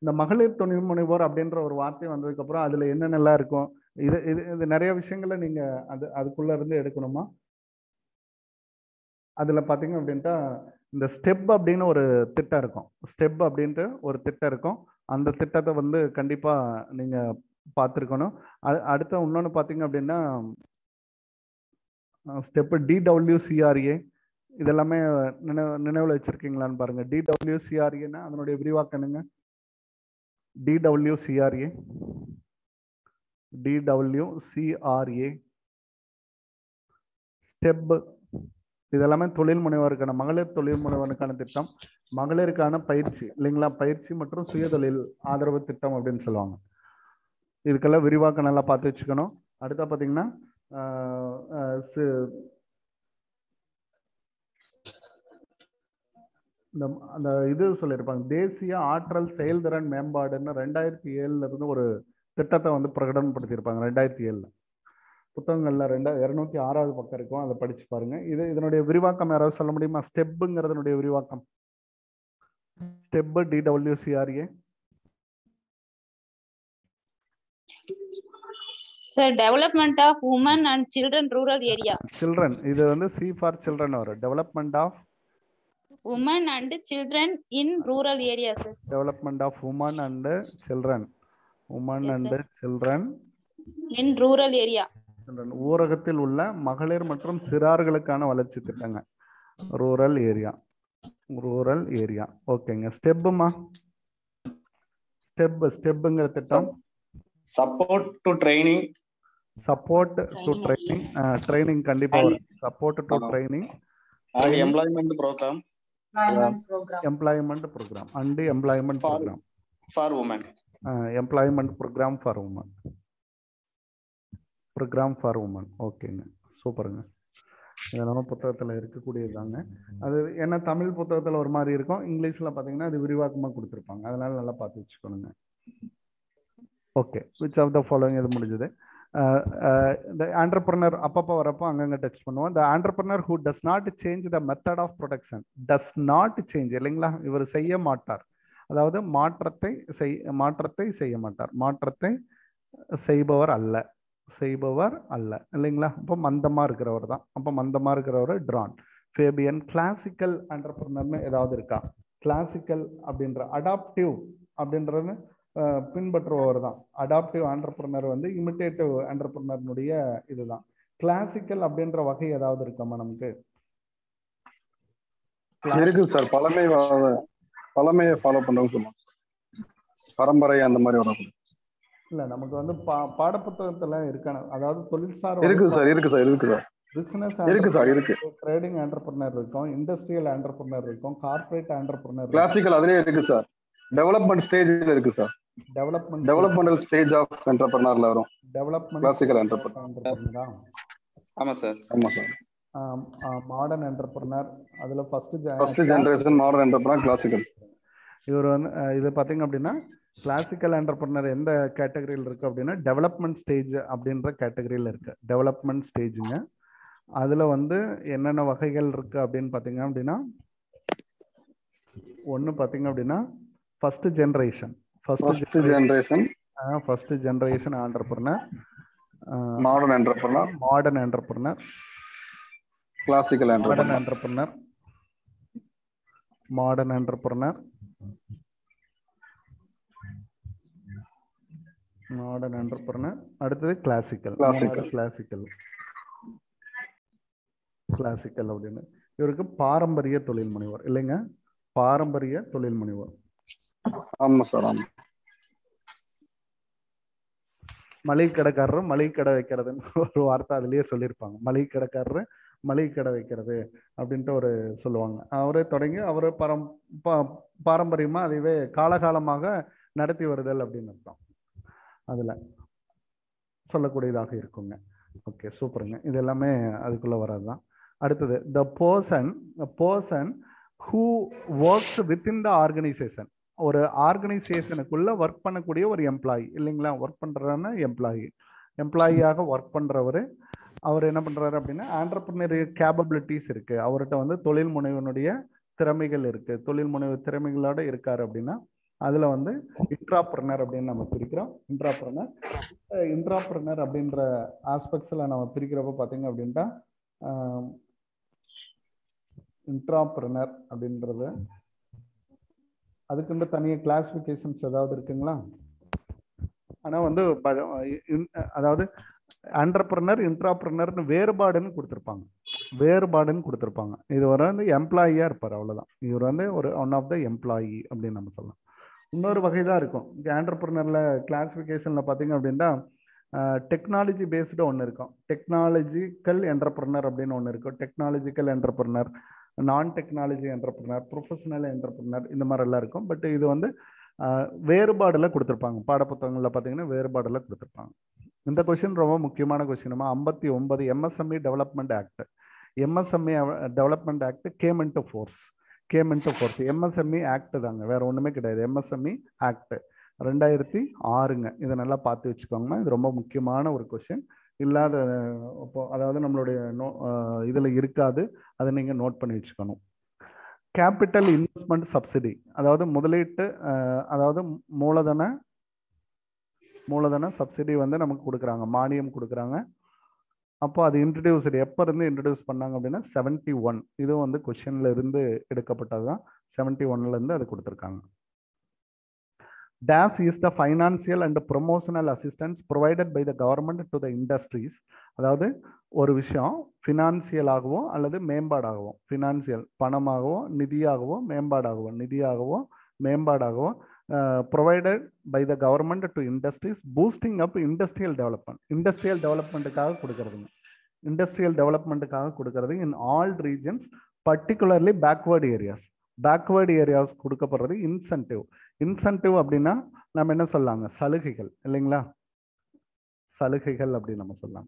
Speaker 1: இந்த மகளிர் தொழில் முனைவோர் அப்படின்ற ஒரு வார்த்தை வந்ததுக்கப்புறம் அதில் என்னென்னலாம் இருக்கும், இது நிறைய விஷயங்களை நீங்கள் அதுக்குள்ளே இருந்து எடுக்கணுமா? அதில் பார்த்தீங்க அப்படின்ட்டா இந்த ஸ்டெப் அப்படின்னு ஒரு திட்டம் இருக்கும். ஸ்டெப் அப்படின்ட்டு ஒரு திட்டம் இருக்கும். அந்த திட்டத்தை வந்து கண்டிப்பாக நீங்கள் பார்த்துருக்கணும். அடுத்த இன்னொன்று பார்த்தீங்க அப்படின்னா ஸ்டெப்பு DWCRA. இதெல்லாமே நினைவில் வச்சுருக்கீங்களான்னு பாருங்கள். DWCRAன்னா அதனுடைய விரிவாக்கம் என்னங்க? DWCRA, DWCRA, ஸ்டெப், இதெல்லாமே தொழில் முனைவோருக்கான மகளிர் தொழில் முனைவோருக்கான திட்டம், மகளிருக்கான பயிற்சி இல்லைங்களா, பயிற்சி மற்றும் சுயதொழில் ஆதரவு திட்டம் அப்படின்னு சொல்லுவாங்க. இதுக்கெல்லாம் விரிவாக்கம் நல்லா பார்த்து வச்சுக்கணும். அடுத்த பார்த்தீங்கன்னா அந்த இது சொல்லியிருப்பாங்க, தேசிய ஆற்றல் செயல்திறன் மேம்பாடுன்னு 2007 இருந்து ஒரு திட்டத்தை வந்து பிரகடனப்படுத்தியிருப்பாங்க. 2007 புத்தகங்கள்ல 206வது பக்கம் இருக்கும், அதை படிச்சு பாருங்க. இதனுடைய விரிவாக்கம் யாராவது சொல்ல முடியுமா? ஸ்டெப்புங்கிறதுனுடைய விரிவாக்கம். Step DWCRA.
Speaker 6: Sir, development of women and children rural area.
Speaker 1: Children, இது வந்து C for children வரும். Development of
Speaker 6: Women and children in rural areas.
Speaker 1: Development of women and children. Women
Speaker 6: Yes,
Speaker 1: and
Speaker 6: sir.
Speaker 1: children
Speaker 6: In rural area.
Speaker 1: ஊரகத்தில் உள்ள மகளிர் மற்றும் சிறார்களுக்கான வளர்ச்சி திட்டங்க. Rural area, rural area. ஓகேங்க. ஸ்டெப்புமா, ஸ்டெப்புங்கிற திட்டம்
Speaker 5: support to training,
Speaker 1: support to training, training கண்டிப்பா வரும். Support to training
Speaker 5: and employment programme,
Speaker 1: employment programme and employment programme
Speaker 5: for women,
Speaker 1: employment programme for women, programme for women. ஓகேங்க, சூப்பருங்க. இதெல்லாம் புத்தகத்தில் இருக்கக்கூடியதாங்க. அது என்ன தமிழ் புத்தகத்தில் ஒரு மாதிரி இருக்கும், இங்கிலீஷில் பார்த்தீங்கன்னா அது விரிவாக்கமாக கொடுத்துருப்பாங்க. அதனால நல்லா பார்த்து வச்சுக்கணுங்க. Okay, which of the following இது முடிஞ்சது. இந்த ஆண்டர்பிரனர் அப்பப்போ வரப்போ அங்கங்கே டச் பண்ணுவோம். இந்த entrepreneur who does not change the method of production, does not change இல்லைங்களா, இவர் செய்ய மாட்டார், அதாவது மாற்றத்தை செய்ய மாட்டார், மாற்றத்தை செய்பவர் அல்ல, செய்பவர் அல்ல இல்லைங்களா. அப்போ மந்தமாக இருக்கிறவர் தான். அப்போ மந்தமாக இருக்கிறவர் ட்ரான். ஃபேபியன். கிளாசிக்கல் ஆண்டர்பிரனர்னு ஏதாவது இருக்கா? கிளாசிக்கல் அப்படின்ற அடாப்டிவ் அப்படின்றது பின்பற்றுபவர் தான். அடாப்டிவ் ஆண்டர்பிரனர் வந்து இமிட்டேட்டிவ் ஆண்டர்பிரனர்னுடைய இதுதான். கிளாசிக்கல் அப்படின்ற வகை ஏதாவது இருக்காமா நமக்கு?
Speaker 7: இருக்கு சார். பழமையை ஃபாலோ பண்றோம்னு சொல்லுவாங்க, பரம்பரை அந்த மாதிரி வரும்.
Speaker 1: இல்ல நமக்கு வந்து பாடப்புத்தகத்துல இருக்கான, அதாவது தொழில்சார்
Speaker 7: இருக்கு சார், இருக்கு சார், இருக்கு சார்,
Speaker 1: பிசினஸ்
Speaker 7: இருக்கு சார், இருக்கு.
Speaker 1: ட்ரேடிங் ஆண்டர்பிரனர் இருக்கும், இண்டஸ்ட்ரியல் ஆண்டர்பிரனர் இருக்கும், கார்ப்பரேட் ஆண்டர்பிரனர்.
Speaker 7: கிளாசிக்கல் அதுலயே இருக்கு சார். டெவலப்மெண்ட் ஸ்டேஜ்ல இருக்கு சார். டெவலப்மெண்டல் ஸ்டேஜ் ஆஃப் என்டர்பிரனர்ல வரும்.
Speaker 1: Development
Speaker 7: classical entrepreneur.
Speaker 5: ஆமா சார்,
Speaker 7: ஆமா சார்.
Speaker 1: மாடர்ன் என்டர்பிரனர், அதுல
Speaker 7: first generation modern entrepreneur classical.
Speaker 1: இவர் வந்து இது பாத்தீங்க அப்படின்னா கிளாசிக்கல் என்டர்பிரனர் எந்த கேட்டகரியில் இருக்கு அப்படின்னா டெவலப்மெண்ட் ஸ்டேஜ் அப்படின்ற கேட்டகரியில் இருக்கு. டெவலப்மெண்ட் ஸ்டேஜுங்க. அதுல வந்து என்னென்ன வகைகள் இருக்கு அப்படின்னு பாத்தீங்க அப்படின்னா, ஒன்னு பாத்தீங்க அப்படின்னா first generation entrepreneur,
Speaker 7: modern
Speaker 1: entrepreneur,
Speaker 7: classical
Speaker 1: modern entrepreneur, அடுத்தது கிளாசிக்கல் அப்படின்னு. இவருக்கு பாரம்பரிய தொழில் முனைவர் இல்லைங்க, பாரம்பரிய தொழில் முனைவர்.
Speaker 7: ஆமா சார், ஆமா.
Speaker 1: மளிகை கடைக்காரரு மளிகை கடை வைக்கிறதுன்னு ஒரு வார்த்தை அதுலயே சொல்லியிருப்பாங்க. மளிகை கடைக்காரரு மளிகை கடை வைக்கிறது அப்படின்ட்டு ஒரு சொல்லுவாங்க. அவரே தொடங்கி அவரு பாரம்பரியமா அதுவே காலகாலமாக நடத்தி வருதல் அப்படின்னு அர்த்தம் அதுல சொல்லக்கூடியதாக இருக்குங்க. ஓகே, சூப்பருங்க. இது எல்லாமே அதுக்குள்ள வர்றதுதான். அடுத்தது the person who works within the organisation. ஒரு ஆர்கனைசேஷனுக்குள்ள ஒர்க் பண்ணக்கூடிய ஒரு எம்ப்ளாயி இல்லைங்களா, ஒர்க் பண்றாருன்னா எம்ப்ளாயியாக ஒர்க் பண்றவர். அவர் என்ன பண்றாரு அப்படின்னா ஆண்டர்பிரினர் கேப்பபிலிட்டிஸ் இருக்கு, அவர்கிட்ட வந்து தொழில் முனைவனுடைய திறமைகள் இருக்கு, தொழில் முனைவு திறமைகளோட இருக்காரு அப்படின்னா அதுல வந்து இன்ட்ராப்ரனர் அப்படின்னு நம்ம பிரிக்கிறோம். இன்ட்ராப்ரனர் அப்படின்ற ஆஸ்பெக்ட்ஸ்ல நம்ம பிரிக்கிறப்ப பாத்தீங்க அப்படின்னா இன்ட்ராப்ரனர் அப்படின்றது அதுக்குண்டு தனியாக கிளாசிபிகேஷன்ஸ் ஏதாவது இருக்குங்களா? ஆனா வந்து அதாவது ஆண்டர்பிரனர் இன்ட்ராப்ரனர்னு வேறுபாடுன்னு கொடுத்துருப்பாங்க. இது வந்து எம்ப்ளாயியா இருப்பார், அவ்வளவுதான். இவர் வந்து ஒரு ஒன் ஆஃப் த எம்ப்ளாயி அப்படின்னு நம்ம சொல்லலாம். இன்னொரு வகை தான் இருக்கும். ஆண்டர்பிரினர்ல கிளாசிஃபிகேஷன்ல பார்த்தீங்க அப்படின்னா டெக்னாலஜி பேஸ்டு ஒன்று இருக்கும். டெக்னாலஜிக்கல் என்டர்பிரினர் அப்படின்னு ஒன்று இருக்கும். டெக்னாலஜிக்கல் என்டர்பிரினர், நான் டெக்னாலஜி என்டர்பிரினர், ப்ரொஃபஷனல் என்டர்பிரினர், இந்த மாதிரி எல்லாம் இருக்கும். பட் இது வந்து வேறுபாடுல கொடுத்துருப்பாங்க. பாடப்புத்தகங்களில் பார்த்தீங்கன்னா வேறுபாடுல கொடுத்துருப்பாங்க. இந்த கொஸ்டின் ரொம்ப முக்கியமான question. 59 MSME development act. MSME development act came into force. MSME act தாங்க, வேற ஒண்ணுமே கிடையாது. எம்எஸ்எம்இ ஆக்ட் 2006ங்க. இதை நல்லா பார்த்து வச்சுக்கோங்க. இது ரொம்ப முக்கியமான ஒரு கொஸ்டின். இல்லாத அதாவது நம்மளுடைய இதுல இருக்காது, அதை நீங்க நோட் பண்ணி வச்சுக்கணும். கேபிட்டல் இன்வெஸ்ட்மெண்ட் சப்சிடி, அதாவது முதலீட்டு அதாவது மூலதன சப்சிடி வந்து நமக்கு கொடுக்குறாங்க, மானியம் கொடுக்குறாங்க. அப்போ அது இன்ட்ரடியூஸ்டு எப்போ இருந்து இன்ட்ரடியூஸ் பண்ணாங்க அப்படின்னா 71. இதுவும் வந்து கொஸ்டின்ல இருந்து எடுக்கப்பட்டது தான். 71ல இருந்து அது கொடுத்துருக்காங்க. DAS is the financial and promotional assistance provided by the government to the industries. அதாவது ஒரு விஷயம் ஃபினான்சியலாகவோ அல்லது மேம்பாடாகவோ, financial பணமாகவோ நிதியாகவோ மேம்பாடாகவோ provided by the government to industries, boosting up industrial development. Industrial டெவலப்மெண்ட்டுக்காக கொடுக்கறது in all regions, particularly backward areas கொடுக்கப்படுறது. Incentive அப்படின்னா நம்ம என்ன சொல்லலாங்க, சலுகைகள் இல்லைங்களா? சலுகைகள் அப்படின்னு நம்ம சொல்லலாம்.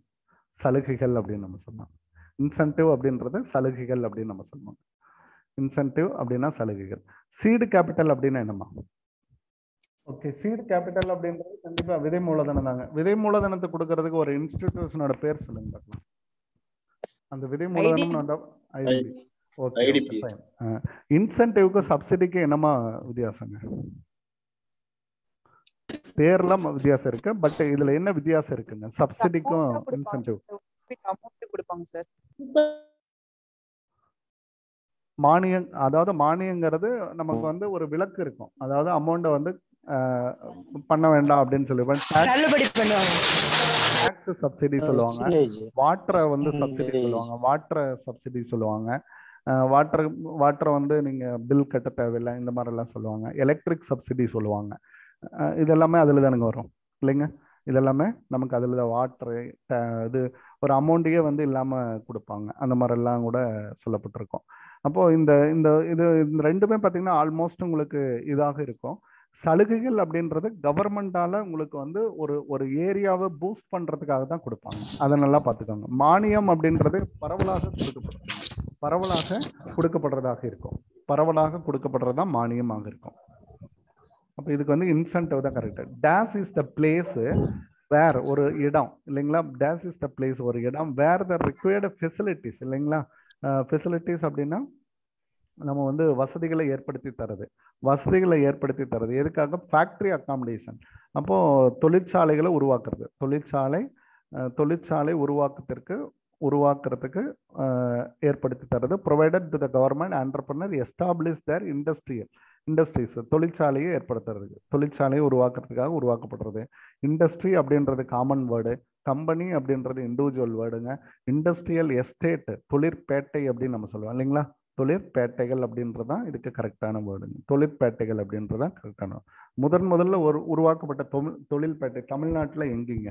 Speaker 1: இன்சென்டிவ் அப்படின்றது சலுகைகள் அப்படின்னு நம்ம சொல்லலாம். இன்சென்டிவ் அப்படின்னா சலுகைகள். சீடு கேபிட்டல் அப்படின்னா என்னமா? ஓகே, சீடு கேபிட்டல் அப்படின்றது கண்டிப்பா விதை மூலதனம் தாங்க. விதை மூலதனத்தை கொடுக்கறதுக்கு ஒரு இன்ஸ்டிடியூஷனோட பேர் சொல்லுங்க பார்க்கலாம். அந்த விதை மூலதனம் வந்தா ஐடிபி. ஓகே, இன்சென்டிவ்க்கு சப்சிடிக்கு என்னமா வித்தியாசங்க? பேர்ல வித்தியாசம் இருக்கு, பட் இதுல என்ன வித்தியாசம் இருக்குங்க சப்சிடிக்கும் இன்சென்டிவ்? மானியம், அதாவது மானியங்கிறது நமக்கு வந்து ஒரு விலக்கு இருக்கும். அதாவது அமௌண்ட்டை வந்து பண்ண வேண்டாம் அப்படின்னு சொல்லுவாங்க. டாக்ஸ் சப்சிடி சொல்லுவாங்க. வாட்டரை வந்து சப்சிடி சொல்லுவாங்க. வாட்டரை வந்து நீங்க பில் கட்ட தேவையில்லை, இந்த மாதிரி எல்லாம் சொல்லுவாங்க. எலக்ட்ரிக் சப்சிடி சொல்லுவாங்க. இதெல்லாமே அதுல தானுங்க வரும் இல்லைங்க? இதெல்லாமே நமக்கு அதுல வாட்டரு இது ஒரு அமௌண்ட்டையே வந்து இல்லாம கொடுப்பாங்க. அந்த மாதிரி எல்லாம் கூட சொல்லப்பட்டிருக்கும். அப்போ இந்த ரெண்டுமே பார்த்தீங்கன்னா ஆல்மோஸ்ட் உங்களுக்கு இதாக இருக்கும். சலுகைகள் அப்படின்றது கவர்மெண்டால உங்களுக்கு வந்து ஒரு ஏரியாவை பூஸ்ட் பண்றதுக்காக தான் கொடுப்பாங்க. அதை நல்லா பார்த்துக்கோங்க. மானியம் அப்படின்றது பரவலாக கொடுக்கப்படுறதாக இருக்கும். பரவலாக கொடுக்கப்படுறதா மானியமாக இருக்கும். அப்போ இதுக்கு வந்து இன்சென்டிவ் தான் correct. This is the place where, ஒரு இடம் இல்லைங்களா? டேஸ் இஸ் த பிளேஸ், ஒரு இடம் வேர் த ரிக்வயர்டு ஃபெசிலிட்டிஸ் இல்லைங்களா? ஃபெசிலிட்டிஸ் அப்படின்னா நம்ம வந்து வசதிகளை ஏற்படுத்தி தரது. எதுக்காக? Factory accommodation. அப்போ தொழிற்சாலைகளை உருவாக்குறது. தொழிற்சாலை உருவாக்குறதுக்கு ஏற்படுத்தி தரது. Provided to the government entrepreneur establish their industries. தொழிற்சாலையை ஏற்படுத்துறது, தொழிற்சாலையை உருவாக்குறதுக்காக உருவாக்கப்படுறது. இண்டஸ்ட்ரி அப்படின்றது காமன் வேர்டு, கம்பெனி அப்படின்றது இண்டிவிஜுவல் வேர்டுங்க. இண்டஸ்ட்ரியல் எஸ்டேட், தொழிற்பேட்டை அப்படின்னு நம்ம சொல்லுவோம் இல்லைங்களா? தொழிற்பேட்டைகள் அப்படின்றதான் இதுக்கு கரெக்டான வேர்டுங்க. தொழிற்பேட்டைகள் அப்படின்றதான் கரெக்டான. முதல்ல உருவாக்கப்பட்ட தொழில்பேட்டை தமிழ்நாட்டில் எங்கீங்க?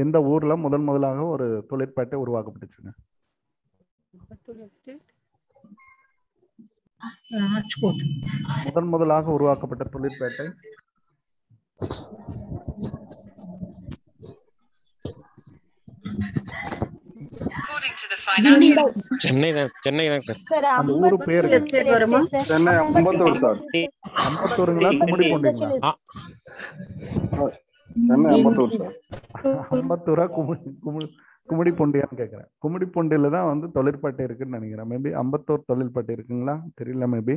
Speaker 1: எந்த ஊர்ல முதலாக ஒரு தொழிற்பேட்டை உருவாக்கப்பட்டுச்சுங்க? முதலாக உருவாக்கப்பட்ட தொழிற்பேட்டை
Speaker 2: சென்னை தான் சார்.
Speaker 1: அந்த ஊரு பேரு
Speaker 7: சென்னை அம்பத்தூர் சார்.
Speaker 1: அம்பத்தூருங்களா கும்மிடிப்பூண்டிங்களா?
Speaker 7: சென்னை அம்பத்தூர் சார்.
Speaker 1: அம்பத்தூரா கும்மிடிப்பூண்டியான்னு கேட்குறேன். கும்மிடிப்பூண்டியில தான் வந்து தொழிற்பேட்டை இருக்குன்னு நினைக்கிறேன். மேபி அம்பத்தூர் தொழிற்பேட்டை இருக்குங்களா தெரியல. மேபி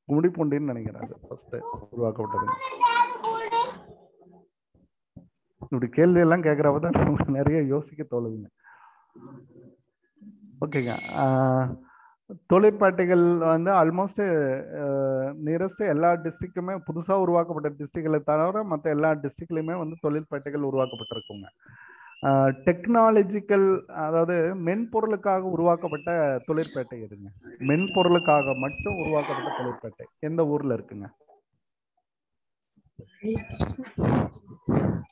Speaker 1: கும்மிடிப்பூண்டின்னு நினைக்கிறேன். அது ஃபர்ஸ்ட் உருவாக்கப்பட்டது. இப்படி கேள்வி எல்லாம் கேட்குறப்ப தான் நமக்கு நிறைய யோசிக்க தோணுதுங்க. ஓகேங்க. தொழிற்பேட்டைகள் வந்து ஆல்மோஸ்ட் நியரஸ்ட் எல்லா டிஸ்ட்ரிக்ட்டுமே, புதுசாக உருவாக்கப்பட்ட டிஸ்ட்ரிக்ட்களை தவிர மற்ற எல்லா டிஸ்ட்ரிக்ட்லையுமே வந்து தொழிற்பேட்டைகள் உருவாக்கப்பட்டிருக்குங்க. டெக்னாலஜிக்கல், அதாவது மென்பொருளுக்காக உருவாக்கப்பட்ட தொழிற்பேட்டை எதுங்க? மென்பொருளுக்காக மட்டும் உருவாக்கப்பட்ட தொழிற்பேட்டை எந்த ஊர்ல இருக்குங்க?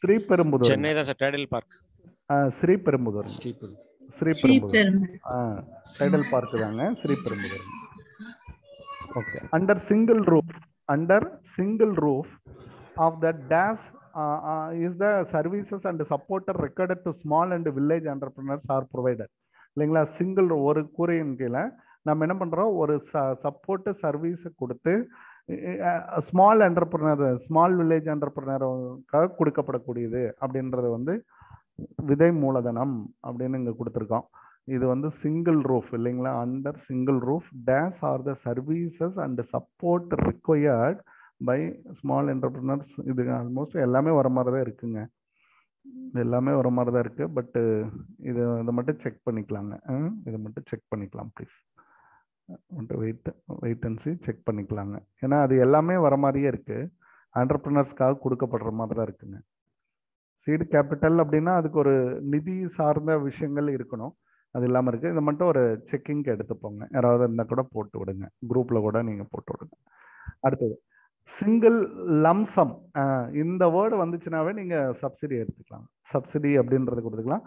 Speaker 1: ஸ்ரீபெரும்புதூர்.
Speaker 2: சென்னை தான் sir, Tidel park.
Speaker 1: Sriperumbudur. Sriperumbudur. Tidel park தாங்க, Sriperumbudur. Okay. Under single roof of the dash is the services and support recorded to small and village entrepreneurs are provided. இல்லைங்களா? சிங்கிள் ஒரு கூரையின் கீழே நம்ம என்ன பண்ணுறோம், ஒரு சப்போர்ட் சர்வீஸை கொடுத்து ஸ்மால் என்டர்பிரினர், ஸ்மால் வில்லேஜ் என்டர்பிரினருக்காக கொடுக்கப்படக்கூடியது அப்படின்றது வந்து விதை மூலதனம் அப்படின்னு இங்கே கொடுத்துருக்கோம். இது வந்து சிங்கிள் ரூஃப் இல்லைங்களா? Under single roof dash are the services and support required by small entrepreneurs. இது ஆல்மோஸ்ட் எல்லாமே வர மாதிரி தான் இருக்குங்க, எல்லாமே வர மாதிரி தான் இருக்குது. பட்டு இதை மட்டும் செக் பண்ணிக்கலாங்க. இதை மட்டும் செக் பண்ணிக்கலாம் ப்ளீஸ். மட்டும் வெயிட் அண்ட் சி செக் பண்ணிக்கலாங்க. ஏன்னா அது எல்லாமே வர மாதிரியே இருக்குது, என்டர்பிரினர்ஸ்க்காக கொடுக்கப்படுற மாதிரி தான் இருக்குங்க. சீடு கேபிட்டல் அப்படின்னா அதுக்கு ஒரு நிதி சார்ந்த விஷயங்கள் இருக்கணும், அது இல்லாமல் இருக்குது. இதை மட்டும் ஒரு செக்கிங்க்கு எடுத்துப்போங்க. யாராவது இருந்தால் கூட போட்டு விடுங்க, குரூப்பில் கூட நீங்கள் போட்டு விடுங்க. அடுத்தது சிங்கிள் லம்சம். இந்த வேர்டு வந்துச்சுனாவே நீங்கள் சப்சிடி எடுத்துக்கலாம். சப்சிடி அப்படின்றது கொடுத்துக்கலாம்.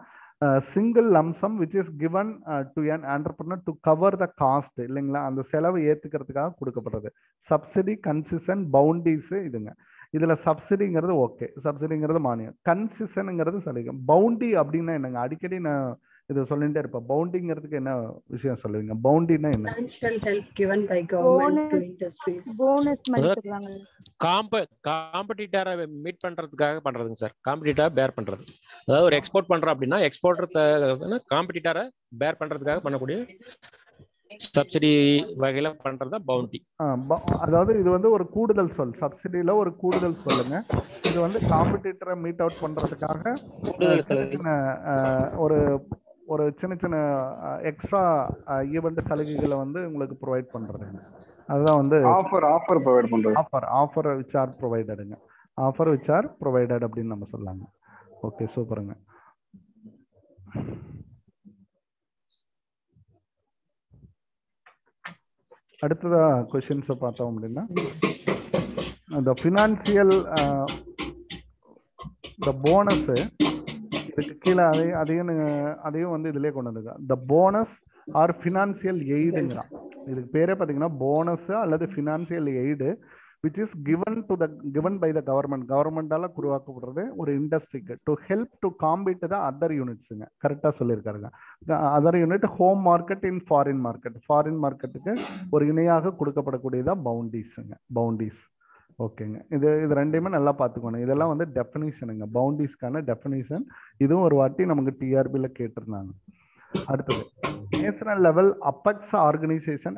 Speaker 1: Single lump sum which is given to an entrepreneur to cover the cost இல்லைங்களா? அந்த செலவு ஏற்றுக்கிறதுக்காக கொடுக்கப்படுறது. சப்சிடி, கன்சிஷன், பவுண்டீஸு இதுங்க. இதில் சப்சிடிங்கிறது ஓகே, சப்சிடிங்கிறது மானியம். கன்சிஷனுங்கிறது சலுகை. பவுண்டி அப்படின்னா என்னங்க? அடிக்கடி நான் இதை சொல்லிட்டே இருப்பேன். பவுண்டிங்கிறதுக்கு என்ன விஷயம் சொல்லுவீங்க? பவுண்டினா என்ன?
Speaker 2: காம்படிட்டரை மீட் பண்றதுக்காக பண்றதுங்க சார். காம்படிட்டரை பேர் பண்றது, அதாவது ஒரு எக்ஸ்போர்ட் பண்றோம் அப்படின்னா எக்ஸ்போர்ட்டர் காம்படிட்டரை பேர் பண்றதுக்காக பண்ணக்கூடிய சப்சிடி வகையில பண்றதா பவுண்டி.
Speaker 1: அதாவது இது வந்து ஒரு கூடுதல் சொல், சப்சிடியில ஒரு கூடுதல் சொல்லுங்க. இது வந்து காம்படிட்டரை மீட் அவுட் பண்றதுக்காக ஒரு ஒரு சின்ன சின்ன எக்ஸ்ட்ரா ஈவெண்ட் சலுகைகளை வந்து உங்களுக்கு ப்ரொவைட் பண்றதுங்க. அதுதான் வந்து
Speaker 7: ஆஃபர் ப்ரொவைட் பண்றது.
Speaker 1: ஆஃபர் விச் ஆர் ப்ரொவைடடுங்க. ஆஃபர் விச் ஆர் ப்ரொவைடட் அப்படின்னு நம்ம சொல்லலாங்க. ஓகே, சூப்பருங்க. அடுத்ததா கொஸ்டின்ஸை பார்த்தோம் அப்படின்னா, இந்த ஃபினான்சியல் இந்த போனஸு இதுக்கு கீழே அதையும் வந்து இதுலேயே கொண்டு வந்துருக்கேன். த போனஸ் ஆர் ஃபினான்சியல் எய்டுங்கிறான். இதுக்கு பேரே பார்த்தீங்கன்னா போனஸ் அல்லது financial aid which is given by the கவர்மெண்டால உருவாக்கப்படுறது ஒரு இண்டஸ்ட்ரிக்கு to help to compete the other யூனிட்ஸுங்க. கரெக்டாக சொல்லியிருக்காருங்க. Other unit home market in foreign மார்க்கெட்டுக்கு ஒரு இணையாக கொடுக்கப்படக்கூடியதான் பவுண்டீஸுங்க. பவுண்டீஸ் ஓகேங்க. இது ரெண்டையுமே நல்லா பார்த்துக்கணும். இதெல்லாம் வந்து டெஃபினிஷனுங்க, பவுண்டீஸ்க்கான டெஃபினிஷன். இதுவும் ஒரு வாட்டி நமக்கு டிஆர்பியில் கேட்டிருந்தாங்க. அடுத்தது national level apex organisation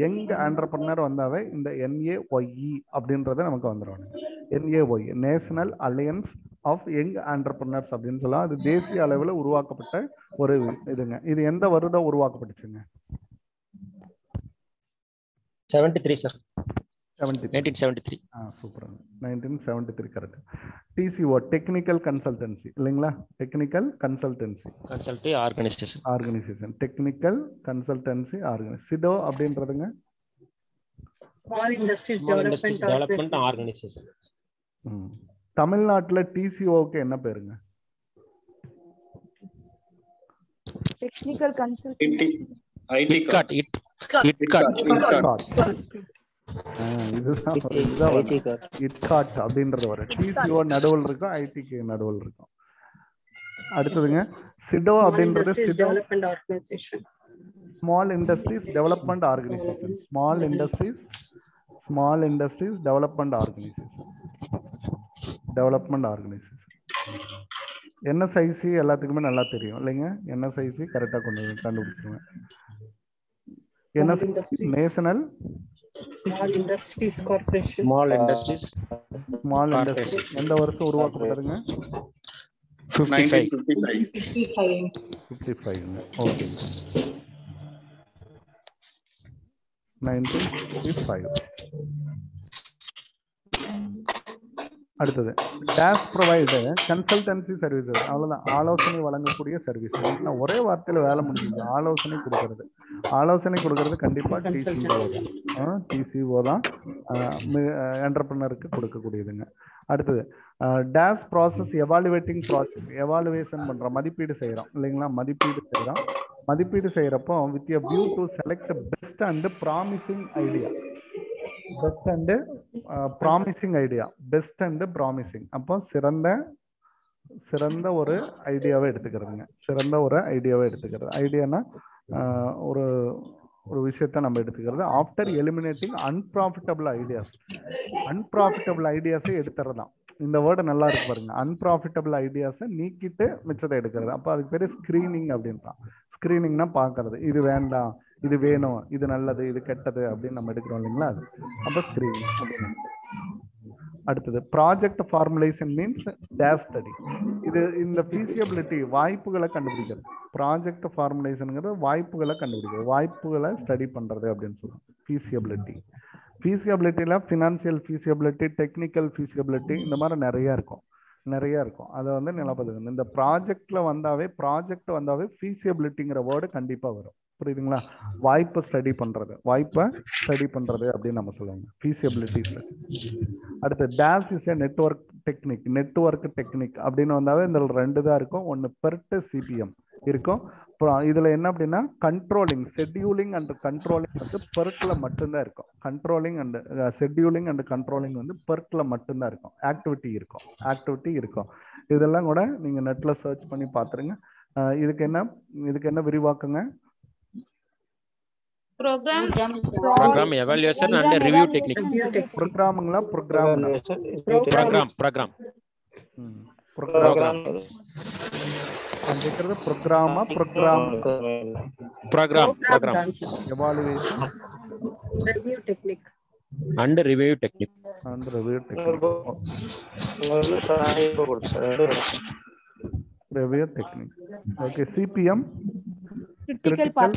Speaker 1: young entrepreneur வந்தாவே இந்த NAOE அப்படின்றத நமக்கு வந்துடும். NAOE national alliance of young entrepreneurs அப்படின்னு சொல்லலாம். அது தேசிய அளவில் உருவாக்கப்பட்ட ஒரு இதுங்க. இது எந்த வருடம் உருவாக்கப்பட்டுச்சுங்க?
Speaker 2: 73 sir. 1973.
Speaker 1: Super, 1973 correct. TCO technical consultancy இல்லைங்களா? Technical consultancy organisation technical consultancy organisation. SIDO அப்படின்றதுங்க
Speaker 8: ஸ்மால் இண்டஸ்ட்ரீஸ் டெவலப்மெண்ட்
Speaker 2: ஆர்கனைசேஷன்.
Speaker 1: தமிழ்நாட்டுல TCOக்கு என்ன பேருங்க?
Speaker 4: டெக்னிக்கல் கன்சல்டன்சி
Speaker 1: இட்காட் அப்படின்றது வரும். TCO நடுவில் இருக்கும், ஐடிக்கு நடுவில் இருக்கும். அடுத்ததுங்க சிடோ அப்படின்றது small industries development organisation. Small industries development organisation. NSIC எல்லாத்துக்குமே நல்லா தெரியும் இல்லைங்க? NSIC கரெக்டா கண்டுபிடிச்சிருங்க. National
Speaker 8: small industries corporation.
Speaker 1: Small industries எந்த வருஷம் உருவாக்கப்பட்டதுங்க? 1955. ஓகே, 1955. அடுத்தது டேஷ் ப்ரொவைடு கன்சல்டன்சி சர்வீசஸ். அவ்வளோதான், ஆலோசனை வழங்கக்கூடிய சர்வீஸ். ஒரே வார்த்தையில் வேலை முடிஞ்சது. ஆலோசனை கொடுக்கறது கண்டிப்பாக TCO தான். என்டர்பிரினருக்கு கொடுக்கக்கூடியதுங்க. அடுத்தது this process evaluating process, evaluation பண்ணுறோம், மதிப்பீடு செய்கிறோம் இல்லைங்களா, மதிப்பீடு செய்கிறோம். மதிப்பீடு செய்கிறப்போ with a view to select best and promising idea, best and promising idea, best and promising. அப்போ சிறந்த ஒரு ஐடியாவை எடுத்துக்கிறதுங்க, சிறந்த ஒரு ஐடியாவை எடுத்துக்கிறது. ஐடியானா ஒரு ஒரு விஷயத்த நம்ம எடுத்துக்கிறது. After eliminating unprofitable ideas, unprofitable ஐடியாஸை எடுத்துறதான். இந்த வேர்டு நல்லா இருக்கு பாருங்க, அன்ப்ராஃபிட்டபிள் ஐடியாஸை நீக்கிட்டு மிச்சத்தை எடுக்கிறது. அப்போ அதுக்கு பேர் ஸ்கிரீனிங் அப்படின்றான். ஸ்கிரீனிங்னா பார்க்கறது, இது வேண்டாம், இது வேணும், இது நல்லது, இது கெட்டது அப்படின்னு நம்ம எடுக்கிறோம் இல்லைங்களா, அது அப்போ ஸ்கிரீனிங் அப்படின்னு. அடுத்தது project formulation means days study. இது இந்த ஃபீசிபிலிட்டி வாய்ப்புகளை கண்டுபிடிக்கிறது. ப்ராஜெக்ட் ஃபார்முலேஷனுங்கிறது வாய்ப்புகளை கண்டுபிடிக்கிறது, வாய்ப்புகளை ஸ்டடி பண்றது அப்படின்னு சொல்லுவோம் ஃபீசிபிலிட்டி. ஃபீசிபிலிட்டியில் ஃபினான்சியல் ஃபீசிபிலிட்டி, டெக்னிக்கல் ஃபீசிபிலிட்டி, இந்த மாதிரி நிறைய இருக்கும். அதை வந்து நிலப்பதுங்க. இந்த ப்ராஜெக்ட்ல வந்தாவே ஃபீசிபிலிட்டிங்கிற வேர்டு கண்டிப்பா வரும். புரியுதுங்களா? வாய்ப்பை ஸ்டடி பண்றது அப்படின்னு நம்ம சொல்லுவாங்க ஃபீசிபிலிட்டி. அடுத்து days is a network technique அப்படின்னு வந்தாவே இந்த ரெண்டு தான் இருக்கும். ஒன்று பெர்ட் சிபிஎம் இருக்கும். அப்புறம் இதுல என்ன அப்படின்னா கண்ட்ரோலிங், ஷெட்யூலிங் அண்ட் கண்ட்ரோலிங் வந்து பெர்ட்ல மட்டும்தான் இருக்கும். Controlling and scheduling and controlling வந்து பெர்ட்ல மட்டும்தான் இருக்கும். ஆக்டிவிட்டி இருக்கும். இதெல்லாம் கூட நீங்க நெட்ல சர்ச் பண்ணி பாத்துருங்க. இதுக்கு என்ன விரிவாக்குங்க?
Speaker 2: program evaluation and review technique.
Speaker 1: program அந்தக்கிறது program evaluation
Speaker 8: review technique
Speaker 2: and review technique.
Speaker 1: Review technique. Okay, CPM critical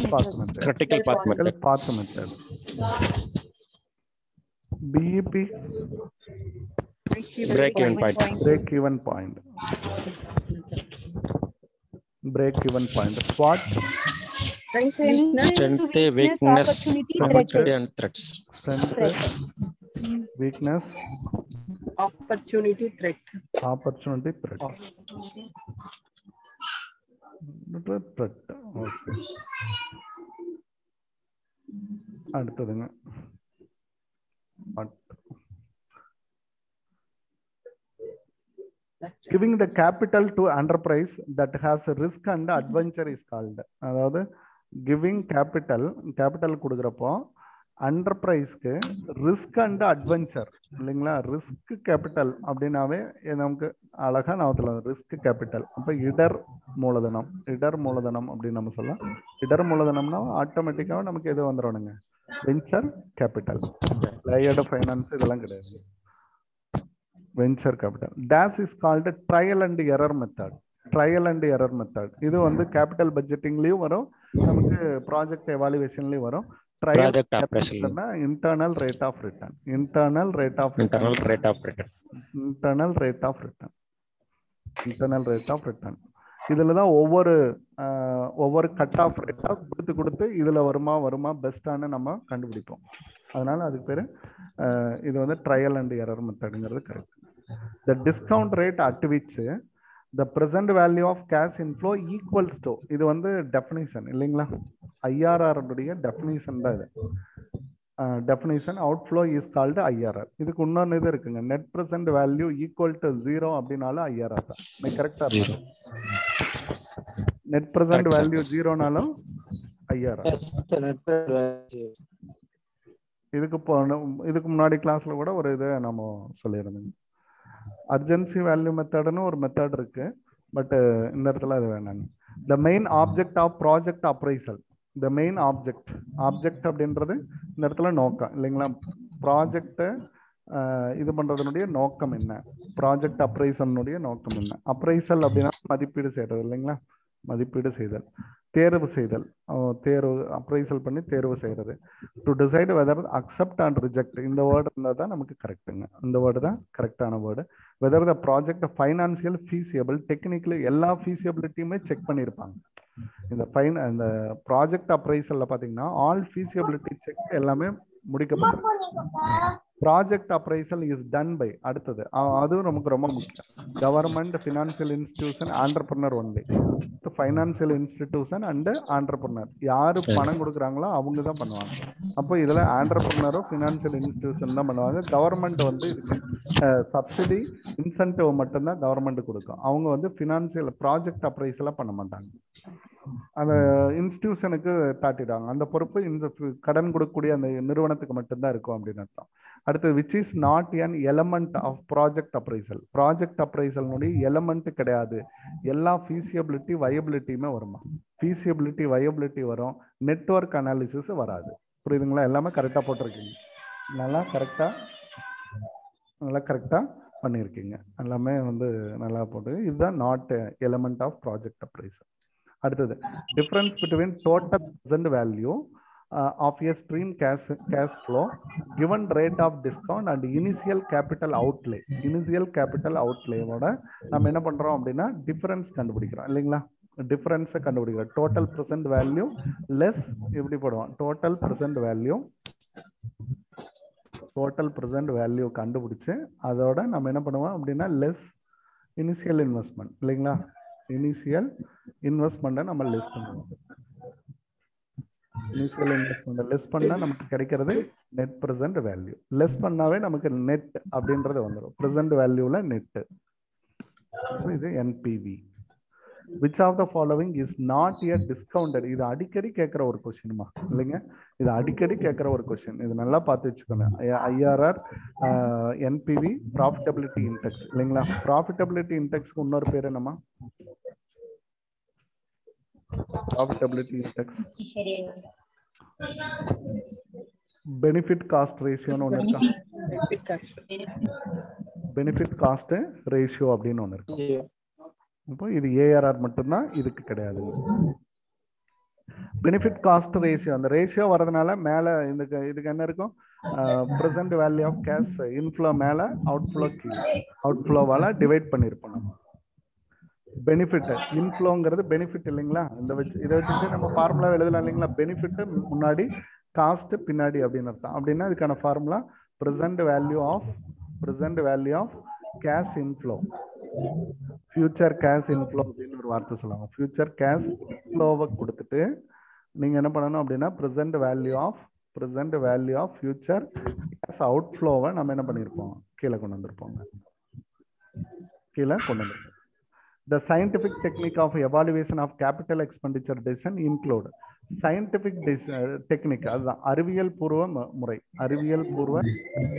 Speaker 1: path method. BEP break even point. SWOT
Speaker 2: strength, weakness, opportunity and threats.
Speaker 1: Weakness,
Speaker 8: opportunity, threat.
Speaker 1: Okay. அடுத்ததுங்க giving the capital to enterprise that has a risk and adventure is called. அதாவது giving capital கொடுக்குறப்போ என்டர்பிரைஸ்க்கு risk and adventure இல்லைங்களா. Risk capital அப்படின்னாவே நமக்கு அழகா நாமத்துல risk capital. அப்போ இடர் மூலதனம் அப்படின்னு நம்ம சொல்லலாம். இடர் மூலதனம்னா ஆட்டோமேட்டிக்காக நமக்கு எது வந்துடணுங்க, வெஞ்சர் கேபிட்டல். லேயர்டு ஃபைனான்ஸ் இதெல்லாம் கிடையாது. Venture capital. This is called trial and error method. இது வந்து கேபிட்டல் பட்ஜெட்டிங்லயும் வரும், நமக்கு ப்ராஜெக்ட் எவாலுவேஷன்லயும் வரும். internal rate of return. இதுலதான் ஒவ்வொரு கட் ஆஃப் ரேட்டா கொடுத்து இதுல வருமா பெஸ்டான நம்ம கண்டுபிடிப்போம். அதனால அதுக்கு பேரு இது வந்து ட்ரையல் அண்ட் எரர் மெத்தட்ங்கிறது correct. the discount rate at which the present value of cash inflow equals to, இது வந்து டெஃபினிஷன் இல்லைங்களா, IRR உடைய டெஃபினிஷன் தான் இது. Definition outflow is called IRR. இதுக்கு இன்னொன்று இது இருக்குங்க, net present value equal to 0 அப்படின்னாலும் IRR தான். கரெக்டா இருக்கும். நெட் பிரசன்ட் வேல்யூ 0னாலும் IRR. இதுக்கு முன்னாடி கிளாஸ்ல கூட ஒரு இதை நம்ம சொல்லியிருந்தோம். அர்ஜென்சி வேல்யூ மெத்தட்னு ஒரு மெத்தட் இருக்கு, பட் இந்த இடத்துல அது வேணாங்க. The main object of project appraisal. The main object அப்படின்றது இந்த இடத்துல நோக்கம் இல்லைங்களா. ப்ராஜெக்ட் இது பண்றதுனுடைய நோக்கம் என்ன, ப்ராஜெக்ட் அப்ரைசல்னுடைய நோக்கம் என்ன. அப்ரைசல் அப்படின்னா மதிப்பீடு செய்யறது இல்லைங்களா, மதிப்பீடு செய்தல், தேர்வு அப்ரைசல் பண்ணி தேர்வு செய்யறது. To decide whether accept and reject, இந்த வேர்டு இருந்தால் தான் நமக்கு கரெக்டுங்க. இந்த வேர்டு தான் கரெக்டான word. Whether the project financial feasible, technically எல்லா ஃபீசியபிலிட்டியுமே செக் பண்ணியிருப்பாங்க. இந்த ப்ராஜெக்ட் அப்ரைசல்ல பார்த்தீங்கன்னா ஆல் ஃபீசியபிலிட்டி செக் எல்லாமே முடிக்கப்பட்டிருக்கு. Project appraisal is done by அடுத்தது அதுவும் நமக்கு ரொம்ப முக்கியம். Government, financial institution, entrepreneur only. Financial institution and entrepreneur யாரு பணம் கொடுக்குறாங்களோ அவங்க தான் பண்ணுவாங்க. அப்போ இதுல ஆண்டர்பிரினரோ ஃபினான்சியல் இன்ஸ்டிடியூஷன் தான் பண்ணுவாங்க. கவர்மெண்ட் வந்து சப்சிடி இன்சென்டிவ் மட்டும்தான் கவர்மெண்ட் கொடுக்கும். அவங்க வந்து ஃபினான்சியல் ப்ராஜெக்ட் அப்ரைசலாக பண்ண மாட்டாங்க. அந்த இன்ஸ்டிடியூஷனுக்கு தாட்டிடுவாங்க. அந்த பொறுப்பு இந்த கடன் கொடுக்கக்கூடிய அந்த நிறுவனத்துக்கு மட்டும்தான் இருக்கும் அப்படின்னு அர்த்தம். அடுத்தது which is not an element of project appraisal. Project அப்ரைசல்னுடைய எலமெண்ட் கிடையாது. எல்லா ஃபீசியபிலிட்டி வயபிலிட்டியுமே வருமா? ஃபீசியபிலிட்டி வயபிலிட்டி வரும், நெட்வொர்க் அனாலிசிஸ் வராது. புரியுதுங்களா? எல்லாமே கரெக்டாக போட்டிருக்கீங்க. நல்லா கரெக்டாக பண்ணியிருக்கீங்க. எல்லாமே வந்து நல்லா போட்டு இதுதான் not element of project appraisal. அடுத்தது difference between total present value of a stream cash flow given rate of discount and initial capital outlay. Initial capital outlay ஓட நம்ம என்ன பண்றோம் அப்படின்னா டிஃபரன்ஸ் கண்டுபிடிக்கிறோம் இல்லைங்களா? டிஃபரன்ஸை கண்டுபிடிக்கிறோம். டோட்டல் ப்ரெசென்ட் வேல்யூ லெஸ் எப்படி போடுவோம்? டோட்டல் ப்ரெசென்ட் வேல்யூ கண்டுபிடிச்சு அதோட நம்ம என்ன பண்ணுவோம் அப்படின்னா லெஸ் இனிஷியல் இன்வெஸ்ட்மெண்ட் இல்லைங்களா? இனிஷியல் இன்வெஸ்ட்மெண்ட்டை நம்ம லெஸ் பண்ணுவோம். இனிஷியல் இன்வெஸ்ட்மெண்ட் லெஸ் பண்ணா நமக்கு கிடைக்கிறது நெட் பிரசன்ட் வேல்யூ. லெஸ் பண்ணாவே நமக்கு நெட் அப்படின்றது வந்துடும். பிரசன்ட் வேல்யூல நெட். இது NPV. which of the following is not yet discounted? இது அடிக்கடி கேட்கிற ஒரு கொஸ்டின்மா இல்லைங்க? இது அடிக்கடி கேட்கிற ஒரு கொஸ்டின். இது நல்லா பார்த்து வச்சுக்கோங்க. ஐஆர்ஆர், என்பிவி, ப்ராஃபிட்டபிலிட்டி இண்டெக்ஸ் இல்லைங்களா? ப்ராஃபிட்டபிலிட்டி இண்டெக்ஸ்க்கு இன்னொரு பேர் என்னம்மா? Profitability index, benefit cost ratio னு ஒன்னு இருக்கா? benefit cost ratio அப்படின்னு ஒன்னு இருக்கு. இப்போ இது ஏஆர்ஆர் மட்டும்தான், இதுக்கு கிடையாது. பெனிஃபிட் காஸ்ட் ரேஷியோ, அந்த ரேஷியோ வரதுனால மேல இதுக்கு என்ன இருக்கும்? Present value of cash inflow மேல அவுட்ஃப்ளோ கீழே, அவுட்ஃப்ளோவால டிவைட் பண்ணிருப்போம் நம்ம. பெனிஃபிட் இன்ஃப்ளோங்கிறது பெனிஃபிட் இல்லைங்களா? இதை வச்சுட்டு நம்ம ஃபார்முலா எழுதலாம் இல்லைங்களா? பெனிஃபிட் முன்னாடி, காஸ்ட் பின்னாடி அப்படின்னு அர்த்தம். அப்படின்னா இதுக்கான formula present value of cash inflow, future cash inflow அப்படின்னு ஒரு வார்த்தை சொல்லுவாங்க. ஃபியூச்சர் கேஷ் இன்ஃப்ளோவை கொடுத்துட்டு நீங்க என்ன பண்ணணும் அப்படின்னா present value of future cash அவுட்ஃப்ளோவை நம்ம என்ன பண்ணியிருப்போம்? கீழே கொண்டு வந்திருப்போம். The scientific technique of evaluation of capital expenditure decision include scientific technique, அதுதான் அறிவியல் பூர்வ முறை. அறிவியல் பூர்வ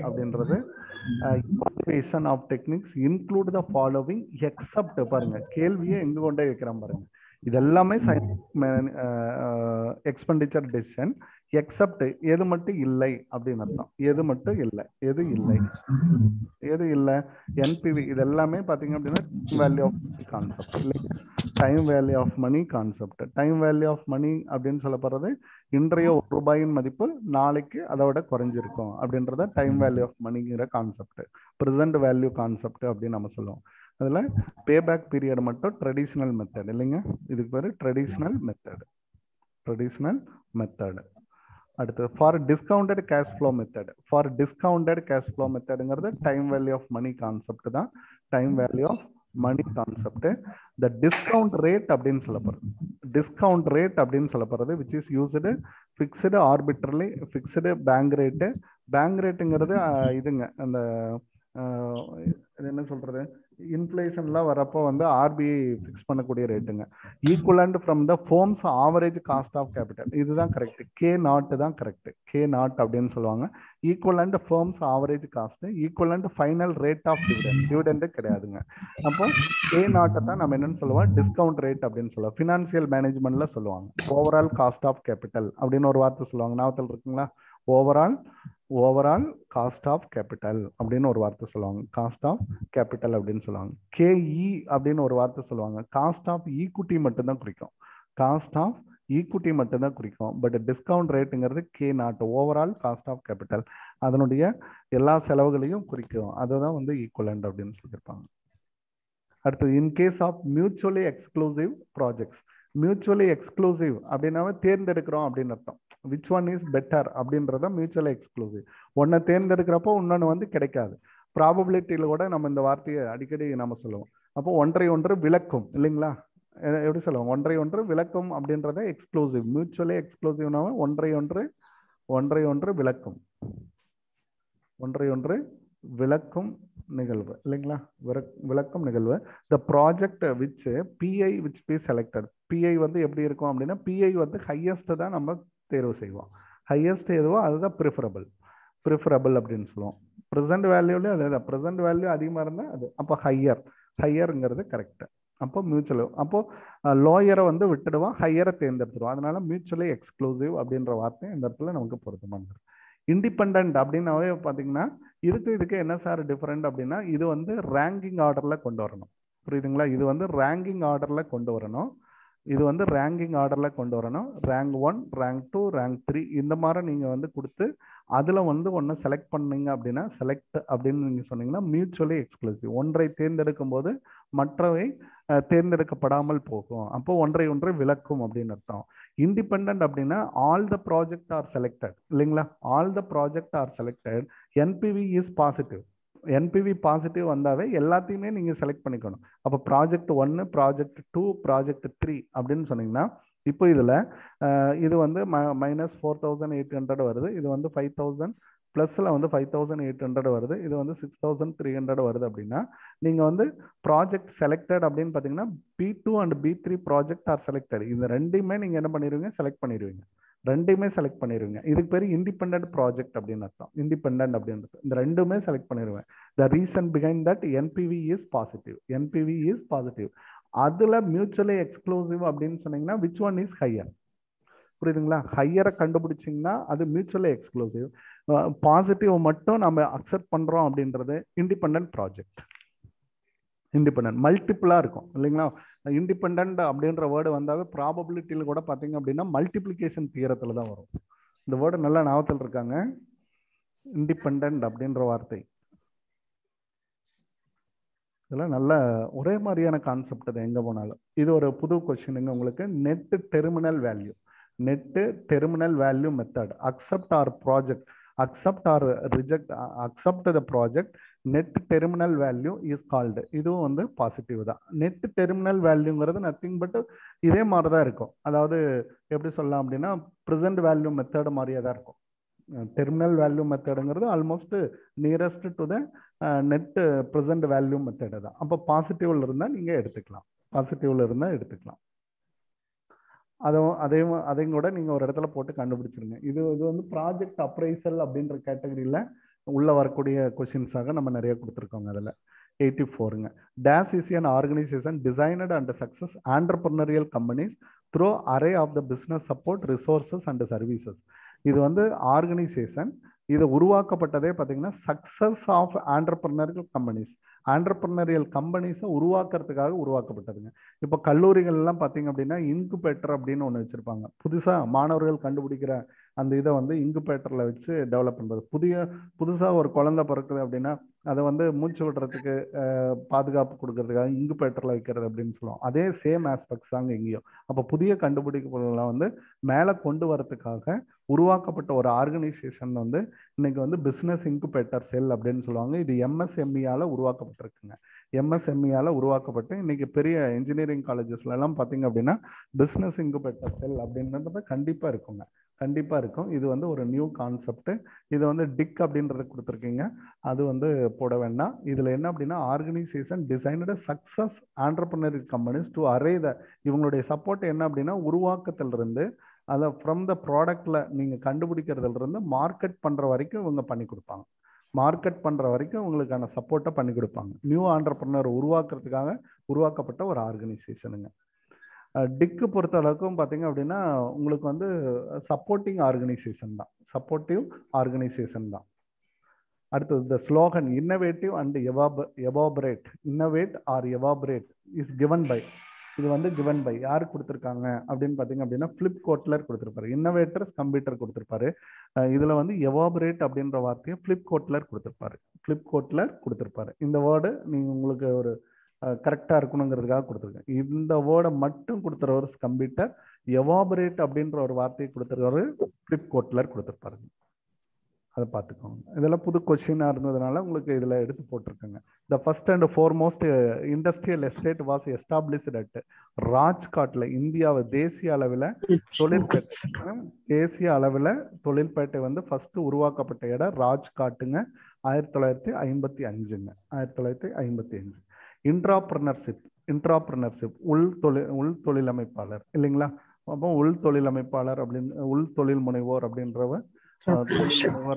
Speaker 1: அப்படின்றது evaluation of techniques include the following except, பாருங்க கேள்வியை எங்க கொண்டே வைக்கிறோம் பாருங்க. இது எல்லாமே எக்ஸ்பெண்டிச்சர் டெசிஷன் எக்ஸப்ட் எது மட்டும் இல்லை அப்படின்னு அர்த்தம். எது மட்டும் இல்லை, எது இல்லை? என்பிவி. இது எல்லாமே பாத்தீங்க அப்படின்னா வேல்யூ ஆஃப் கான்செப்ட் இல்லைங்க? Time value of money concept. Time value of money அப்படின்னு சொல்லப்படுறது இன்றைய ₹1 மதிப்பு நாளைக்கு அதோட குறைஞ்சிருக்கும் அப்படின்றத டைம் வேல்யூ ஆஃப் மணிங்கிற கான்செப்ட். பிரசன்ட் வேல்யூ கான்செப்ட் அப்படின்னு நம்ம சொல்லுவோம். அதுல பேபேக் பீரியட் மட்டும் ட்ரெடிஷனல் மெத்தட் இல்லைங்க? இதுக்கு பேரு ட்ரெடிஷனல் மெத்தட். அடுத்து ஃபார் டிஸ்கவுண்டட் கேஷ் ஃப்ளோ மெத்தடுங்கிறது time value of money concept தான். Time value of money concept. The discount rate அப்படின்னு சொல்லப்படுறது which is used fixed arbitrarily fixed bank ரேட்டுங்கிறது இதுங்க அந்த என்ன சொல்றது, இன்ஃப்ளேஷன்லாம் வரப்போ வந்து ஆர்பிஐ ஃபிக்ஸ் பண்ணக்கூடிய ரேட்டுங்க. Equivalent from the firm's average cost of capital. இதுதான் கரெக்ட். K0 தான் கரெக்ட். K0 அப்படின்னு சொல்லுவாங்க. Equivalent firm's average cost, equivalent final rate of dividend கிடையாதுங்க. அப்போ K0 தான் நம்ம என்னன்னு சொல்லுவோம்? டிஸ்கவுண்ட் ரேட் அப்படின்னு சொல்லுவோம். ஃபினான்சியல் மேனேஜ்மெண்ட்ல சொல்லுவாங்க. ஓவரால் காஸ்ட் ஆஃப் கேபிட்டல் அப்படின்னு ஒரு வார்த்தை சொல்லுவாங்க. ஞாபகத்தில் இருக்குங்களா? ஓவரால் காஸ்ட் ஆஃப் கேபிட்டல் அப்படின்னு ஒரு வார்த்தை சொல்லுவாங்க. காஸ்ட் ஆஃப் கேபிட்டல் அப்படின்னு சொல்லுவாங்க. KE அப்படின்னு ஒரு வார்த்தை சொல்லுவாங்க. காஸ்ட் ஆஃப் ஈக்விட்டி மட்டும்தான் குறிக்கும். பட் டிஸ்கவுண்ட் ரேட்டுங்கிறது K0 overall cost of capital, அதனுடைய எல்லா செலவுகளையும் குறிக்கும். அதுதான் வந்து ஈக்குவலண்ட் அப்படின்னு சொல்லியிருப்பாங்க. அடுத்தது in case of mutually exclusive projects. Mutually exclusive அப்படின்னாவே தேர்ந்தெடுக்கிறோம் அப்படின்னு அர்த்தம். விச் ஒன் இஸ் பெட்டர் அப்படின்றத மியூச்சுவலி எக்ஸ்க்ளூசிவ். ஒன்றை தேர்ந்தெடுக்கிறப்போ இன்னொன்று வந்து கிடைக்காது. ப்ராபபிலிட்டியில் கூட நம்ம இந்த வார்த்தையை அடிக்கடி நம்ம சொல்லுவோம். அப்போ ஒன்றை ஒன்று விளக்கும் இல்லைங்களா? எப்படி சொல்லுவோம்? ஒன்றை ஒன்று விளக்கும் அப்படின்றத எக்ஸ்க்ளூசிவ். மியூச்சுவலி எக்ஸ்க்ளூசிவ்னாவே ஒன்றை ஒன்று விளக்கும், ஒன்றை ஒன்று விளக்கும் நிகழ்வு இல்லைங்களா? விளக்கும் நிகழ்வு. The project which PI which be selected. PI வந்து எப்படி இருக்கும் அப்படின்னா, பிஐ வந்து ஹையஸ்ட் தான் நம்ம தேர்வு செய்வோம். ஹையஸ்ட் எதுவோ அதுதான் ப்ரிஃபரபிள் அப்படின்னு சொல்லுவோம். ப்ரெசென்ட் வேல்யூலேயும் அதே தான். ப்ரெசென்ட் வேல்யூ அதிகமாக இருந்தால் அது அப்போ ஹையருங்கிறது கரெக்டு. அப்போ மியூச்சுவல், அப்போ லோயரை வந்து விட்டுடுவோம், ஹையரை தேர்ந்தெடுத்துருவோம். அதனால மியூச்சுவலி எக்ஸ்க்ளூசிவ் அப்படின்ற வார்த்தை இந்த இடத்துல நமக்கு பொருத்தமானது. இண்டிபெண்ட் அப்படின்னாவே பார்த்தீங்கன்னா இதுக்கு என்ன சார் டிஃபரெண்ட் அப்படின்னா, இது வந்து ரேங்கிங் ஆர்டரில் கொண்டு வரணும். புரியுதுங்களா? இது வந்து ரேங்கிங் ஆர்டரில் கொண்டு வரணும். ரேங்க் 1, ரேங்க் 2, ரேங்க் 3 இந்த மாதிரி நீங்கள் வந்து கொடுத்து அதில் வந்து ஒன்று செலக்ட் பண்ணீங்க அப்படின்னா, செலக்ட் அப்படின்னு நீங்கள் சொன்னீங்கன்னா மியூச்சுவலி எக்ஸ்க்ளூசிவ். ஒன்றை தேர்ந்தெடுக்கும் போது மற்றவை தேர்ந்தெடுக்கப்படாமல் போகும். அப்போ ஒன்றை விளக்கும் அப்படின்னு அர்த்தம். இண்டிபெண்ட் அப்படின்னா all the project are selected இல்லைங்களா? All the project are selected. NPV is positive. NPV positive வந்தாவே எல்லாத்தையுமே நீங்கள் செலக்ட் பண்ணிக்கணும். அப்போ ப்ராஜெக்ட் 1, ப்ராஜெக்ட் 2, ப்ராஜெக்ட் 3 அப்படின்னு சொன்னீங்கன்னா, இப்போ இதில் இது வந்து -4800 வருது, இது வந்து 5000 ப்ளஸில் வந்து 5800 வருது, இது வந்து 6300 வருது அப்படின்னா நீங்கள் வந்து ப்ராஜெக்ட் செலக்டட் அப்படின்னு பார்த்தீங்கன்னா B2 and B3 project are selected. இது ரெண்டையுமே நீங்கள் என்ன பண்ணிடுவீங்க? செலக்ட் பண்ணிடுவீங்க. இதுக்கு பேர் இண்டிபெண்டன்ட் ப்ராஜெக்ட் அப்படின்னு அர்த்தம். இண்டிபெண்டன்ட் அப்படின்றது இந்த ரெண்டுமே செலக்ட் பண்ணிடுவேன். The reason behind that NPV is positive. அதில் மியூச்சுவலி எக்ஸ்க்ளூசிவ் அப்படின்னு சொன்னீங்கன்னா விச் ஒன் இஸ் ஹையர். புரியுதுங்களா? ஹையரை கண்டுபிடிச்சிங்கன்னா அது மியூச்சுவலி எக்ஸ்க்ளூசிவ். பாசிட்டிவ் மட்டும் நம்ம அக்செப்ட் பண்ணுறோம் அப்படின்றது இண்டிபெண்டன்ட் ப்ராஜெக்ட். இண்டிபெண்டன்ட் மல்டிபிளாக இருக்கும் இல்லைங்களா? இண்டிபெண்டன்ட் அப்படின்ற வேர்டு வந்தாவே ப்ராபபிலிட்டியில் கூட பார்த்தீங்க அப்படின்னா மல்டிப்ளிகேஷன் தியரத்தில் தான் வரும். இந்த வேர்டு நல்லா ஞாபகத்தில் இருக்காங்க. இண்டிபெண்டன்ட் அப்படின்ற வார்த்தை இதெல்லாம் நல்ல ஒரே மாதிரியான கான்செப்ட் தான் எங்கே போனாலும். இது ஒரு புது கொஸ்டினுங்க உங்களுக்கு. Net terminal value method. Accept or project, accept or reject, accept the project, net terminal value is called. இதுவும் வந்து பாசிட்டிவ் தான். நெட் டெர்மினல் வேல்யூங்கிறது நத்திங் பட் இதே மாதிரி தான் இருக்கும். அதாவது எப்படி சொல்லலாம் அப்படின்னா ப்ரெசென்ட் வேல்யூ மெத்தட் மாதிரியே தான் இருக்கும். டெர்மினல் வேல்யூ மெத்தடுங்கிறது almost nearest to the net present value method தான். அப்போ பாசிட்டிவ்ல இருந்தால் நீங்கள் எடுத்துக்கலாம். அதையும் கூட நீங்கள் ஒரு இடத்துல போட்டு கண்டுபிடிச்சிருங்க. இது வந்து ப்ராஜெக்ட் அப்ரைசல் அப்படின்ற கேட்டகரியில் உள்ள வரக்கூடிய கொஸ்டின்ஸாக நம்ம நிறைய கொடுத்துருக்கோங்க. அதில் 84ங்க. This is an organization designed and success entrepreneurial companies through array of the business support resources and services. இது வந்து ஆர்கனைசேஷன். இது உருவாக்கப்பட்டதே பார்த்தீங்கன்னா சக்சஸ் ஆஃப் ஆண்டர்பிரினரியல் கம்பெனிஸை உருவாக்குறதுக்காக உருவாக்கப்பட்டதுங்க. இப்போ கல்லூரிகள்லாம் பார்த்தீங்க அப்படின்னா இன்குபேட்டர் அப்படின்னு ஒன்று வச்சுருப்பாங்க. புதுசாக மாணவர்கள் கண்டுபிடிக்கிற அந்த இதை வந்து இன்குபேட்டரில் வச்சு டெவலப் பண்ணுறது. புதுசாக ஒரு குழந்தை பிறக்குது அப்படின்னா அதை வந்து மூச்சு விடுறதுக்கு பாதுகாப்பு கொடுக்கறதுக்காக இன்குபேட்டரில் வைக்கிறது அப்படின்னு சொல்லுவோம். அதே சேம் ஆஸ்பெக்ட்ஸ் தாங்க இங்கேயும். அப்போ புதிய கண்டுபிடிப்புகளை வந்து மேலே கொண்டு வரதுக்காக உருவாக்கப்பட்ட ஒரு ஆர்கனைசேஷன் வந்து இன்னைக்கு வந்து பிஸ்னஸ் இன்குபேட்டர் செல் அப்படின்னு சொல்லுவாங்க. இது எம்எஸ்எம்இயால் உருவாக்கப்பட்டிருக்குங்க. எம்எஸ்எம்இயால் உருவாக்கப்பட்டு இன்னைக்கு பெரிய இன்ஜினியரிங் காலேஜஸ்ல எல்லாம் பார்த்தீங்க அப்படின்னா பிஸ்னஸ் இன்குபேட்டர் செல் அப்படின்றது கண்டிப்பாக இருக்கும். இது வந்து ஒரு நியூ கான்செப்ட். இது வந்து டிக் அப்படின்றத கொடுத்துருக்கீங்க, அது வந்து போட வேண்டாம். இதில் என்ன அப்படின்னா organisation designed success entrepreneurial companies to array the. இவங்களுடைய சப்போர்ட் என்ன அப்படின்னா உருவாக்கத்திலிருந்து அதை ஃப்ரம் த ப்ராடக்ட்ல நீங்கள் கண்டுபிடிக்கிறதுல இருந்து மார்க்கெட் பண்ணுற வரைக்கும் இவங்க பண்ணி கொடுப்பாங்க. உங்களுக்கான சப்போர்ட்டை பண்ணி கொடுப்பாங்க. நியூ ஆண்டர்பிரினர் உருவாக்குறதுக்காக உருவாக்கப்பட்ட ஒரு ஆர்கனைசேஷனுங்க. டிக்கு பொறுத்த அளவுக்கும் பார்த்தீங்க அப்படின்னா உங்களுக்கு வந்து சப்போர்ட்டிவ் ஆர்கனைசேஷன் தான். அடுத்தது the slogan innovative and evaporate. Innovate or evaporate is given by. இது வந்து கிவன் பை யார் கொடுத்துருக்காங்க அப்படின்னு பார்த்தீங்க அப்படின்னா ஃபிலிப் கோட்லர் கொடுத்துருப்பாரு. இன்னோவேட்டர்ஸ் கம்ப்யூட்டர் கொடுத்துருப்பாரு. இதில் வந்து எவாபரேட் அப்படின்ற வார்த்தையை ஃபிலிப் கோட்லர் கொடுத்துருப்பாரு. இந்த வேர்டு நீங்கள் உங்களுக்கு ஒரு கரெக்டாக இருக்கணுங்கிறதுக்காக கொடுத்துருக்கேன். இந்த வேர்டை மட்டும் கொடுத்துறவர் கம்ப்யூட்டர், எவாபரேட் அப்படின்ற ஒரு வார்த்தையை கொடுத்துருக்கவர் ஃபிளிப் கோட்லர் கொடுத்துருப்பாருங்க. அதை பார்த்துக்கோங்க. இதெல்லாம் புது கொஸ்டினாக இருந்ததுனால உங்களுக்கு இதில் எடுத்து போட்டிருக்கேங்க. The first and foremost industrial estate was established at ராஜ்காட்டில். இந்தியாவை தேசிய அளவில் தொழில்பேட்டை வந்து ஃபர்ஸ்ட் உருவாக்கப்பட்ட இடம் ராஜ்காட்டுங்க. 1955ங்க. 1955. இன்ட்ராப்ரனர்ஷிப் உள் தொழிலமைப்பாளர் இல்லைங்களா? அப்போ உள் தொழிலமைப்பாளர் அப்படின்னு உள் தொழில் முனைவோர் அப்படின்றவர்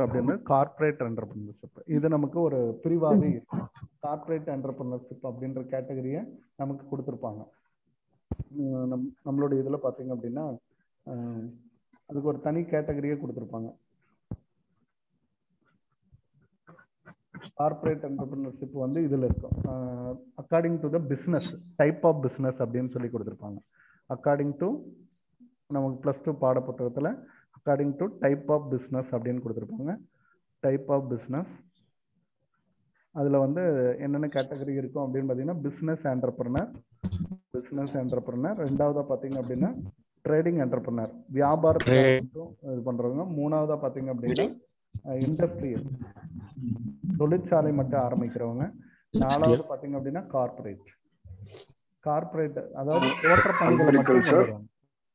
Speaker 1: அப்படின்னு கார்பரேட் என்டர்பிரினர்ஷிப். இது நமக்கு ஒரு பிரிவாகவே இருக்கு. கார்பரேட் என்டர்பிரினர்ஷிப் அப்படின்ற கேட்டகரியை நமக்கு கொடுத்துருப்பாங்க. நம்மளுடைய இதில் பார்த்தீங்க அப்படின்னா அதுக்கு ஒரு தனி கேட்டகரியே கொடுத்துருப்பாங்க. கார்பரேட் என்டர்பிரினர்ஷிப் வந்து இதில் இருக்கும். According to the business type of business அப்படின்னு சொல்லி கொடுத்துருப்பாங்க. அக்கார்டிங் டு நமக்கு +2 பாட புத்தகத்தில் according to type of business அப்படின்னு கொடுத்துருப்பாங்க. டைப் ஆஃப் பிஸ்னஸ் அதில் வந்து என்னென்ன கேட்டகரி இருக்கும் அப்படின்னு பார்த்தீங்கன்னா பிஸ்னஸ் என்டர்பிரனர். ரெண்டாவதாக பார்த்தீங்க அப்படின்னா ட்ரேடிங் என்டர்பிரனர், வியாபாரத்தை இது பண்ணுறவங்க. மூணாவதாக பார்த்தீங்க அப்படின்னா இண்டஸ்ட்ரியல், தொழிற்சாலை மட்டும் ஆரம்பிக்கிறவங்க. நாலாவது பார்த்தீங்க அப்படின்னா கார்பரேட் அதாவது தோற்ற பணிகளை மட்டும் கொண்டு வருவாங்க.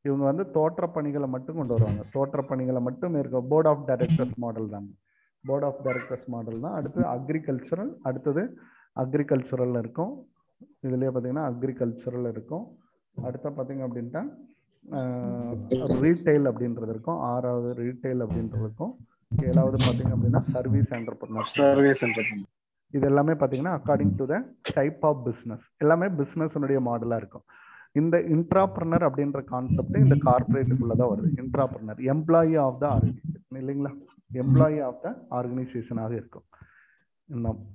Speaker 1: இவங்க வந்து தோற்ற பணிகளை மட்டும் கொண்டு வருவாங்க. தோற்ற பணிகளை மட்டும் இருக்கும். போர்ட் ஆஃப் டைரக்டர்ஸ் மாடல் தாங்க. போர்ட் ஆஃப் டைரக்டர்ஸ் மாடல் தான். அடுத்து அக்ரிகல்ச்சுரல் இருக்கும். இதுலயே பார்த்தீங்கன்னா அக்ரிகல்ச்சுரல் இருக்கும். அடுத்த பார்த்தீங்க அப்படின்ட்டா ரீட்டைல் அப்படின்றது இருக்கும். 6வது ரீட்டைல் அப்படின்றது இருக்கும். 7வது பார்த்தீங்க அப்படின்னா சர்வீஸ் என்டர்பிரினர். இது எல்லாமே பார்த்தீங்கன்னா according to the type of business, எல்லாமே பிஸ்னஸ்னுடைய மாடலாக இருக்கும். இந்த இன்ட்ராப்ரனர் அப்படின்ற கான்செப்ட் இந்த கார்பரேட்டுக்குள்ளதான் வருது. Intrapreneur employee of the organisation இல்லைங்களா? எம்ப்ளாயி ஆஃப் த ஆர்கனைசேஷனாக இருக்கும்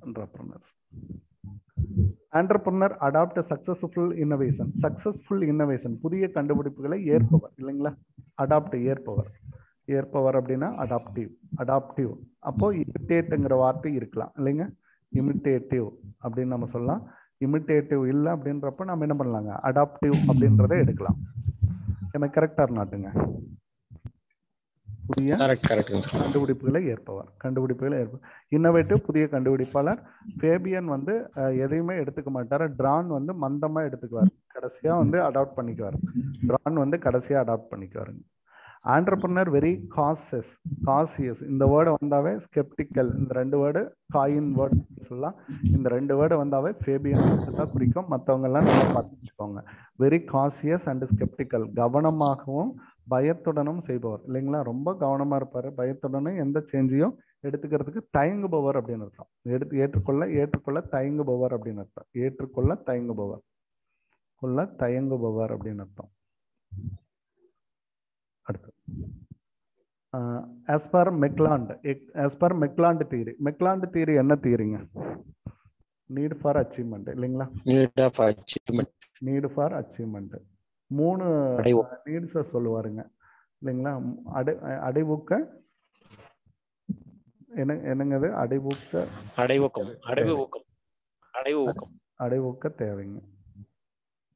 Speaker 1: என்டர்பிரனர். அடாப்ட் சக்சஸ்ஃபுல் இன்னோவேஷன் புதிய கண்டுபிடிப்புகளை ஏற்பவர் இல்லைங்களா? அடாப்ட் ஏற்பவர் அப்படின்னா அடாப்டிவ். அப்போ இமிட்டேட்ங்கிற வார்த்தை இருக்கலாம் இல்லைங்க? இமிட்டேட்டிவ் அப்படின்னு நம்ம சொல்லலாம். இமிட்டேட்டிவ் இல்லை அப்படின்றப்ப நம்ம என்ன பண்ணலாங்க? அடாப்டிவ் அப்படின்றத எடுக்கலாம். என்ன கரெக்டா நாட்டுங்க? புதிய கண்டுபிடிப்புகளை ஏற்பவர். இன்னோவேட்டிவ் புதிய கண்டுபிடிப்பாளர். ஃபேபியன் வந்து எதையுமே எடுத்துக்க மாட்டாரு. ட்ரான் வந்து மந்தமா எடுத்துக்குவார், கடைசியா வந்து அடாப்ட் பண்ணிக்குவாருங்க. Entrepreneur very cautious. இந்த வேர்டு வந்தாவே ஸ்கெப்டிக்கல். இந்த 2 வேர்டு காயின் வேர்டு சொல்லலாம். இந்த 2 வேர்டு வந்தாவே ஃபேபியன் தான் குறிக்கும். மற்றவங்க எல்லாம் நல்லா பார்த்து வச்சுக்கோங்க. Very cautious and sceptical. கவனமாகவும் பயத்துடனும் செய்பவர் இல்லைங்களா? ரொம்ப கவனமா இருப்பாரு. பயத்துடனும் எந்த சேஞ்சையும் எடுத்துக்கிறதுக்கு தயங்குபவர் அப்படின்னு அர்த்தம். ஏற்றுக்கொள்ள தயங்குபவர் அப்படின்னு அர்த்தம். தயங்குபவர் அப்படின்னு அர்த்தம். அடுத்து as per மெக்லாண்ட் தியரி என்ன தியரிங்க? நீட் ஃபார் அச்சீவ்மெண்ட் இல்லைங்களா? நீட் ஃபார் அச்சீவ்மெண்ட் 3 நீட்ஸை சொல்லுவாருங்க இல்லைங்களா? அடைவூக்க என்னங்க? அடைவூக்க தேவைங்க.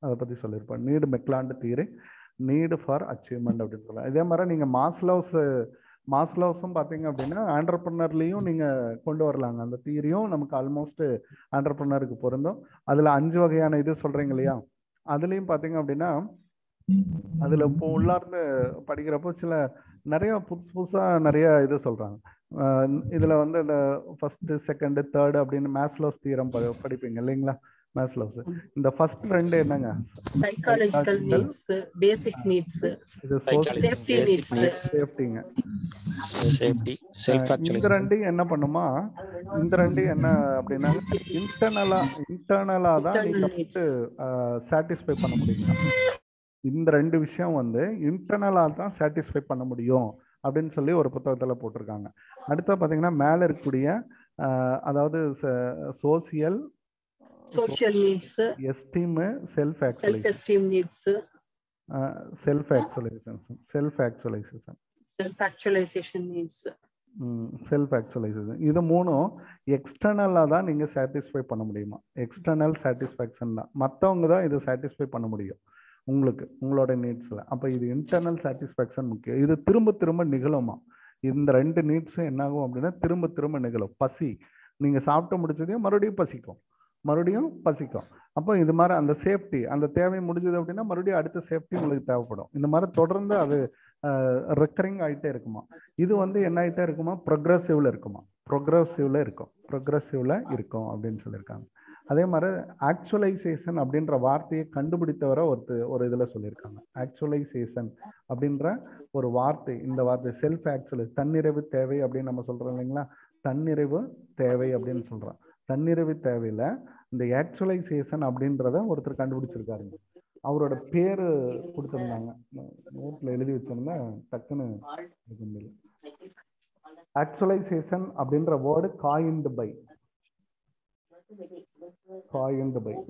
Speaker 1: அதை பத்தி சொல்லியிருப்பார். Need McClelland theory, need for achievement அப்படின்னு சொல்லலாம். இதே மாதிரி நீங்க மாஸ்லோஸும் பார்த்தீங்க அப்படின்னா ஆண்டர்பிரனர்லையும் நீங்க கொண்டு வரலாங்க. அந்த தியரியும் நமக்கு ஆல்மோஸ்ட் ஆண்டர்பிரனருக்கு பொருந்தும். அதுல 5 வகையான இது சொல்றீங்க இல்லையா? அதுலயும் பார்த்தீங்க அப்படின்னா அதுல இப்போ உள்ளார்ந்து படிக்கிறப்போ நிறைய புதுசா நிறைய இது சொல்றாங்க. இதுல வந்து இந்த ஃபர்ஸ்ட், செகண்ட், தேர்ட் அப்படின்னு மேஸ்லோஸ் தியரம் படிப்பீங்க இல்லைங்களா? மேஸ்லோஸ் இந்த ஃபர்ஸ்ட் 2 என்னங்க?
Speaker 8: சைக்காலஜிக்கல் நீட்ஸ், பேசிக் நீட்ஸ்,
Speaker 1: இது
Speaker 8: சேஃப்டி நீட்ஸ்,
Speaker 1: சேஃப்டிங்க. இந்த 2 என்ன பண்ணுமா? இந்த 2 என்ன அப்படின்னா இன்டர்னலா தான் நீங்க வந்து சாட்டிஸ்ஃபை பண்ண முடியும். இந்த 2 விஷயம் வந்து இன்டர்னலா தான் சாட்டிஸ்ஃபை பண்ண முடியும் அப்படின்னு சொல்லி ஒரு புத்தகத்துல போட்டிருக்காங்க. அடுத்த பாத்தீங்கன்னா மேல இருக்கக்கூடிய அதாவது social
Speaker 8: needs,
Speaker 1: esteem, self
Speaker 8: esteem needs,
Speaker 1: self actualisation needs. Self actualisation. இது மூணும் எக்ஸ்டர்னலாக தான் நீங்கள் சாட்டிஸ்ஃபை பண்ண முடியுமா? எக்ஸ்டர்னல் சாட்டிஸ்ஃபேக்ஷன் தான், மற்றவங்க தான் இதை சாட்டிஸ்ஃபை பண்ண முடியும் உங்களுக்கு, உங்களோட நீட்ஸில். அப்போ இது இன்டர்னல் சாட்டிஸ்ஃபேக்ஷன் முக்கியம். இது திரும்ப திரும்ப நிகழுமா? இந்த 2 நீட்ஸும் என்னாகும் அப்படின்னா திரும்ப திரும்ப நிகழும். பசி, நீங்கள் சாப்பிட்டு முடிச்சதையும் மறுபடியும் பசிக்கும். அப்போ இது மாதிரி அந்த சேஃப்டி, அந்த தேவை முடிஞ்சது அப்படின்னா மறுபடியும் அடுத்த சேஃப்டி உங்களுக்கு தேவைப்படும். இந்த மாதிரி தொடர்ந்து அது ரெக்கரிங் ஆகிட்டே இருக்குமா? இது வந்து என்ன ஆகிட்டே இருக்குமா? ப்ரொக்ரெசிவ்ல இருக்கும் அப்படின்னு சொல்லியிருக்காங்க. அதே மாதிரி ஆக்சுவலைசேஷன் அப்படின்ற வார்த்தையை கண்டுபிடித்தவரை ஒரு இதில் சொல்லியிருக்காங்க. ஆக்சுவலைசேஷன் அப்படின்ற ஒரு வார்த்தை, இந்த வார்த்தை செல்ஃப் ஆக்சுவலைஸ், தன்னிறைவு தேவை அப்படின்னு நம்ம சொல்கிறோம் இல்லைங்களா? தன்னிறைவு தேவை அப்படின்னு சொல்கிறோம். தன்னிறைவு தேவையில் இந்த ஆக்சுவலைசேஷன் அப்படின்றத ஒருத்தர் கண்டுபிடிச்சிருக்காருங்க. அவரோட பேரு கொடுத்துருந்தாங்க, நோட்ல எழுதி வச்சிருந்தேன், டக்குன்னு இருக்க முடியல. ஆக்சுவலைசேஷன் அப்படின்ற வேர்டு காயின்டு பை.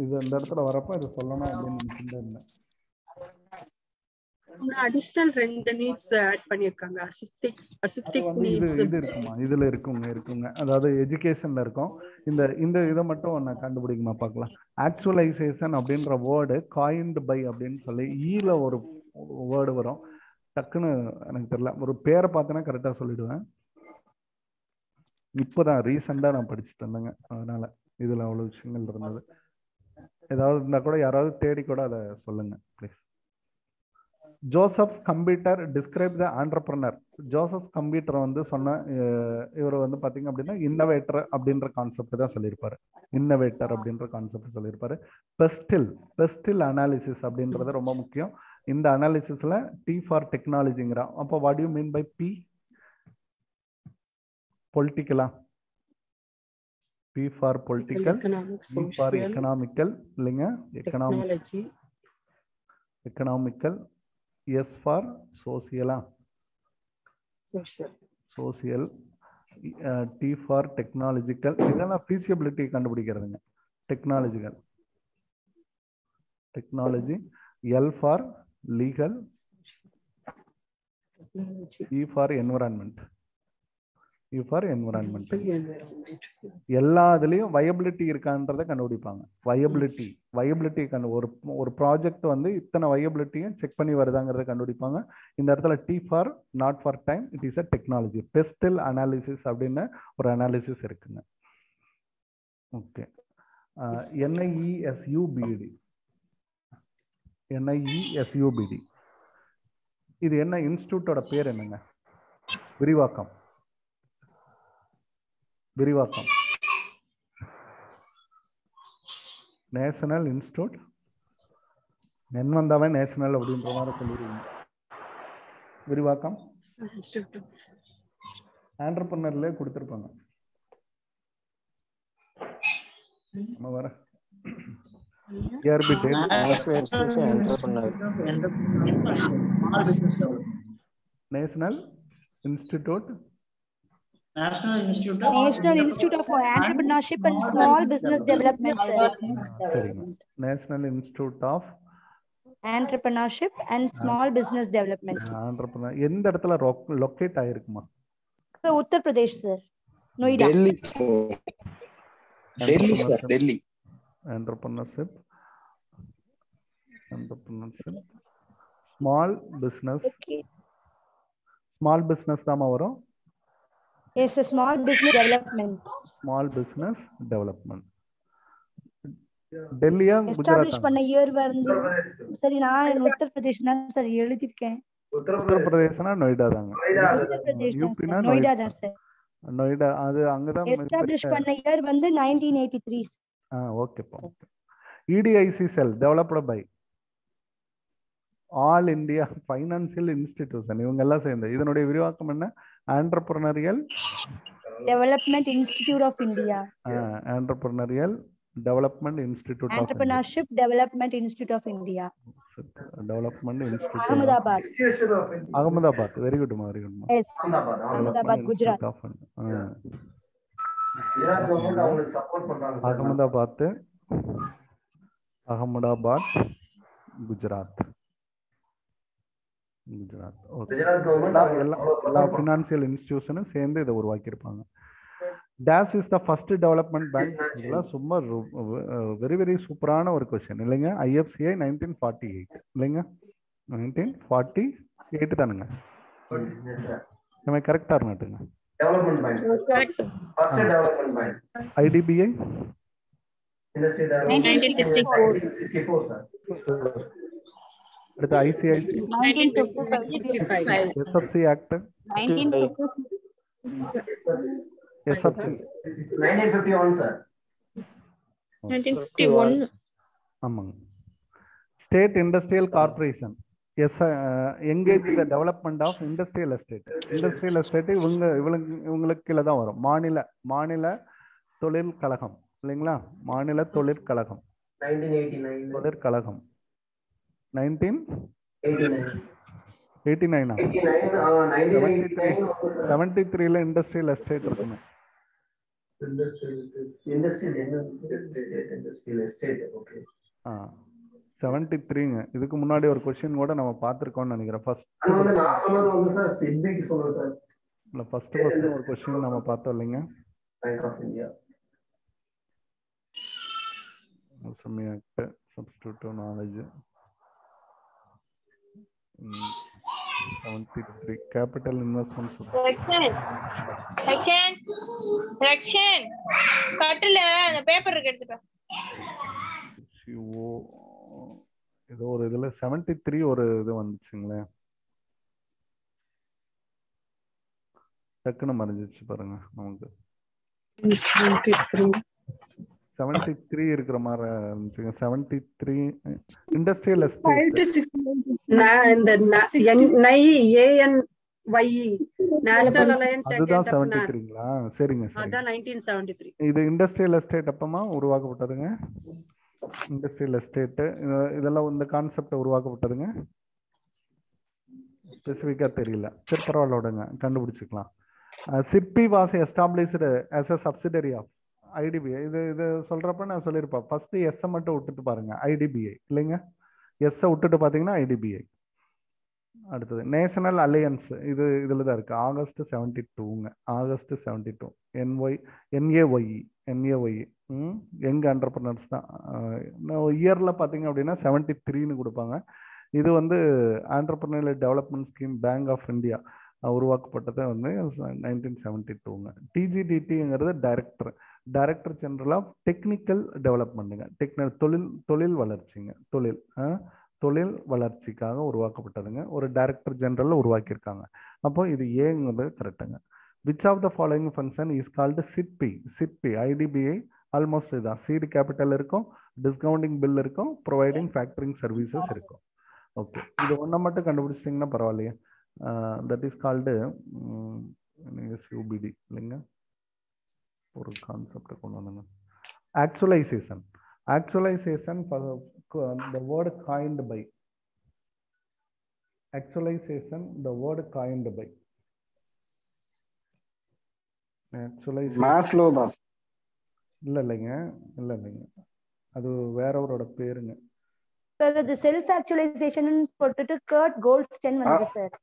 Speaker 1: இது இந்த இடத்துல வரப்ப இது சொல்லணும் அப்படின்னு நினைச்சுட்டு இருந்தேன்.
Speaker 8: அடிஷனல் 2 நீட்ஸ் ஆட் பண்ணிருக்காங்க. அசிஸ்டிக் நீட்ஸ்
Speaker 1: இது இருக்குமா? இதுல இருக்குங்க. அதாவது எஜுகேஷன்ல இருக்கும். இந்த இதை மட்டும் நான் கண்டுபிடிக்குமா பார்க்கலாம். ஆக்சுவலைசேஷன் அப்படின்ற வேர்டு காயின்டு பை அப்படின்னு சொல்லி ஈல ஒரு வேர்டு வரும். டக்குன்னு எனக்கு தெரியல, ஒரு பேரை பார்த்தேன்னா கரெக்டா சொல்லிடுவேன். இப்போதான் ரீசெண்டா நான் படிச்சுட்டு இருந்தேங்க, அதனால இதுல அவ்வளவு விஷயங்கள் இருந்தது. ஏதாவது இருந்தா கூட யாராவது தேடி கூட அதை சொல்லுங்க please. Joseph's computer describe the entrepreneur. Joseph computer வந்து சொன்ன இவர் வந்து பார்த்தீங்க அப்படின்னா இன்னோவேட்டர் அப்படின்ற கான்செப்ட் தான் சொல்லியிருப்பாரு. பெஸ்டில் அனாலிசிஸ் அப்படின்றது ரொம்ப முக்கியம். இந்த அனாலிசிஸ்ல டி ஃபார் டெக்னாலஜிங்கிறான். அப்போ what you mean by P? பொலிட்டிக்கலா? P for political, P for economical இல்லைங்க, எக்கனாமிக்கல். எஸ் ஃபார் சோசியலா? சோசியல். T for technological. இதெல்லாம் ஃபீசிபிலிட்டி கண்டுபிடிக்கிறதுங்க. Technology. L for legal. E for environment. எல்லா இதுலயும் வயபிலிட்டி இருக்கான்றதை கண்டுபிடிப்பாங்க. வயபிலிட்டி ஒரு ப்ராஜெக்ட் வந்து இத்தனை வயபிலிட்டியும் செக் பண்ணி வருதாங்கிறத கண்டுபிடிப்பாங்க. இந்த இடத்துல T for not for time, it is a technology. PESTLE analysis அப்படின்னு ஒரு அனாலிசிஸ் இருக்குங்க. ஓகே. NIESUBD. இது என்ன இன்ஸ்டிடியூட்டோட பேர் என்னங்க? விரிவாக்கம். National institute. நென் வந்தாவே நேஷனல் அப்படின்ற மாதிரி சொல்லிடுவீங்க. விரிவாக்கம் ஆண்டர்பிரனர்ல கொடுத்துருப்பாங்க. நம்ம வர national institute
Speaker 4: of Entrepreneurship and Small Business Development.
Speaker 1: National Institute of
Speaker 4: Entrepreneurship and Small Business Development.
Speaker 1: எந்த இடத்துல லொகேட் ஆயிருக்குமா?
Speaker 4: Uttar Pradesh sir, Noida.
Speaker 9: Delhi sir, Delhi.
Speaker 1: Entrepreneurship, small business தாமா வரும்.
Speaker 4: Yes, a small business development.
Speaker 1: டெல்லியா
Speaker 4: எஸ்டாப்லிஷ் பண்ண இயர் வந்து சரி, நான் உத்தர் பிரதேஷ் தான் சார் எழுதிருக்கேன்.
Speaker 1: உத்தர் பிரதேஷ்னா நோய்டா தாங்க. யூபினா
Speaker 4: நோய்டா தான் சார்.
Speaker 1: நோய்டா அது அங்கதான்
Speaker 4: எஸ்டாப்லிஷ் பண்ண இயர் வந்து 1983.
Speaker 1: ஓகே பா. EDIC cell developed by all India financial institution. இவங்க எல்லாம் சேர்ந்து இதனுடைய விரிவாக்கம் என்ன? Entrepreneurial
Speaker 4: development institute of India.
Speaker 1: Entrepreneurial development institute of
Speaker 4: Entrepreneurship Development Institute of India.
Speaker 1: Development institute Ahmedabad. Very good மா, வெரி குட் மா.
Speaker 4: Yes, Ahmedabad, Gujarat.
Speaker 1: Ahmedabad Gujarat. Gujarat.
Speaker 9: Gujarat government
Speaker 1: எல்லா financial இன்ஸ்டிடியூஷனும் சேர்ந்து இதை உருவாக்கியிருப்பாங்க. This is the first development bank. இதெல்லாம் சும்மா very very சூப்பரான ஒரு கொஸ்டின் இல்லைங்க. IFCI 1948 இல்லைங்க, 1948 தானுங்க. நம்ம கரெக்டா இருந்துட்டுங்க.
Speaker 9: Development bank correct. First development bank.
Speaker 1: IDBI
Speaker 9: industrial development 1964 sir.
Speaker 1: அடுத்து ICICI
Speaker 6: 1955.
Speaker 1: SFC act
Speaker 6: 1956.
Speaker 1: SFC
Speaker 9: 1951 sir.
Speaker 6: 1951.
Speaker 1: ஆமாங்க. State industrial corporation engage the development of industrial estate. Industrial estate இவங்களுக்கு கீழே தான் வரும். மாநில தொழில் கழகம் இல்லைங்களா, மாநில தொழிற்கழகம்
Speaker 9: 1989
Speaker 1: தொழிற்கழகம் 1989 73ல இண்டஸ்ட்ரியல் எஸ்டேட் இருக்குமே.
Speaker 9: Industrial estate okay.
Speaker 1: 73ங்க. இதுக்கு முன்னாடி ஒரு क्वेश्चन கூட நம்ம பார்த்திருக்கோம்னு நினைக்கிறேன். ஃபர்ஸ்ட்
Speaker 9: நான் சொன்னது வந்து சார் சிட்பிக்கு சொல்றேன் சார்.
Speaker 1: இல்ல ஃபர்ஸ்ட் ஒரு क्वेश्चन நம்ம பார்த்தோம் இல்லைங்க.
Speaker 9: Bank of India
Speaker 1: substitute knowledge 73 capital investments.
Speaker 6: Section கட்டல அந்த பேப்பர் இருக்கு எடுத்துட்டு
Speaker 1: ஏதோ ஒரு இதுல 73 ஒரு இது வந்துச்சுங்களே, டக்குன்னு மறைஞ்சிச்சு பாருங்க. நமக்கு 73 இருக்கிற மாதிரி இருந்துச்சுங்க. 73 இண்டஸ்ட்ரியல் எஸ்டேட்
Speaker 8: நேஷனல் அலையன்ஸ்
Speaker 1: அதுதான் 73ங்களா? சரிங்க சரி.
Speaker 8: அதான் 1973.
Speaker 1: இது இண்டஸ்ட்ரியல் எஸ்டேட் அப்பமா உருவாக்கப்பட்டதுங்க. இண்டஸ்ட்ரியல் எஸ்டேட் இதெல்லாம் இந்த கான்செப்ட் உருவாக்கப்பட்டதுங்க. ஸ்பெசிஃபிக்கா தெரியல. சரி பரவாயில்ல, விடுங்க, கண்டுபிடிச்சிக்கலாம். சிற்பி was established as a subsidiary of IDBI. இது சொல்றப்ப நான் சொல்லியிருப்பேன். ஃபர்ஸ்ட் எஸ் மட்டும் விட்டுட்டு பாருங்க, IDBI இல்லைங்க. எஸ் விட்டுட்டு பாத்தீங்கன்னா IDBI. அடுத்தது நேஷனல் அலையன்ஸ், இதுல தான் இருக்கு. ஆகஸ்ட் 72ங்க, ஆகஸ்ட் 72. NAYE யங் என்டர்பிரனர்ஸ் தான். இயர்ல பாத்தீங்க அப்படின்னா 73ன்னு கொடுப்பாங்க. இது வந்து entrepreneur development scheme bank of India உருவாக்கப்பட்டது வந்து 1972ங்க. TGDTங்கிறது டைரக்டர் ஜெனரல் ஆஃப் டெக்னிக்கல் டெவலப்மெண்ட்டுங்க. தொழில் வளர்ச்சிங்க. தொழில் வளர்ச்சிக்காக உருவாக்கப்பட்டதுங்க. ஒரு டைரக்டர் ஜெனரல் உருவாக்கியிருக்காங்க. அப்போ இது ஏங்கிறது கரெக்டுங்க. Which of the following function is called SIDBI? IDBI almost இதுதான். சீடு கேபிட்டல் இருக்கும், டிஸ்கவுண்டிங் பில் இருக்கும், ப்ரொவைடிங் ஃபேக்டரிங் சர்வீசஸ் இருக்கும். ஓகே, இது ஒன்றை மட்டும் கண்டுபிடிச்சிட்டிங்கன்னா பரவாயில்லையே. தட் இஸ் கால்டு SUBD இல்லைங்க. ஒரு கான்செப்ட் கொண்டு வந்தாங்க. Actualisation the word coined by actualization, the word coined by
Speaker 7: Maslow தான்.
Speaker 1: இல்லைங்க, அது வேறவரோட பேருங்க
Speaker 4: சார். அது செல்ஃப் ஆக்சுவலைசேஷன் போட்டுட்டு கர்ட் கோல்ட்ஸ்டன் வந்து சார்.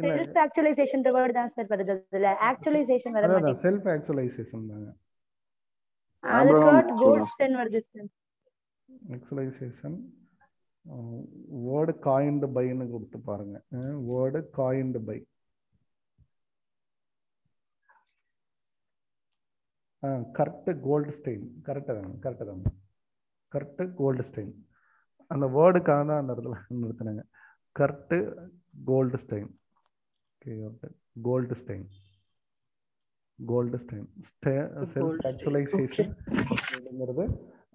Speaker 4: செல்ஃப் ஆக்சுவலைசேஷன் வேர்ட் தான் சார் வருது. அதுல ஆக்சுவலைசேஷன் வர மாட்டேங்குது.
Speaker 1: செல்ஃப் ஆக்சுவலைசேஷன் தாங்க.
Speaker 4: அது கர்ட் கோல்ட்ஸ்டன் வருது சார்.
Speaker 1: ஆக்சுவலைசேஷன் வேர்ட் காயின்டு பைன்னு கொடுத்து பாருங்க. Word coined by. Correct Goldstein. கரெக்டாக தாங்க. Correct Goldstein. அந்த வேர்டுக்காக தான் அந்த இடத்துல நிறுத்தினாங்க. Correct Goldstein. செல்ஃப் ஆக்சுவலைசேஷன் அப்படிங்கிறது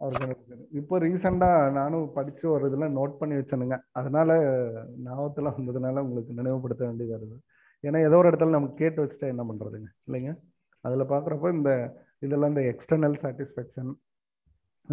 Speaker 1: அவருக்கு. இப்போ ரீசெண்டா நானும் படிச்சு ஒரு இதுல நோட் பண்ணி வச்சேனுங்க. அதனால ஞாபகத்துல வந்ததுனால உங்களுக்கு நினைவுபடுத்த வேண்டியதா இருக்குது. ஏன்னா ஏதோ ஒரு இடத்துல நமக்கு கேட்டு வச்சுட்டா என்ன பண்றதுங்க இல்லைங்க. அதுல பாக்குறப்ப இதெல்லாம் இந்த எக்ஸ்டர்னல் சாட்டிஸ்ஃபேக்ஷன்,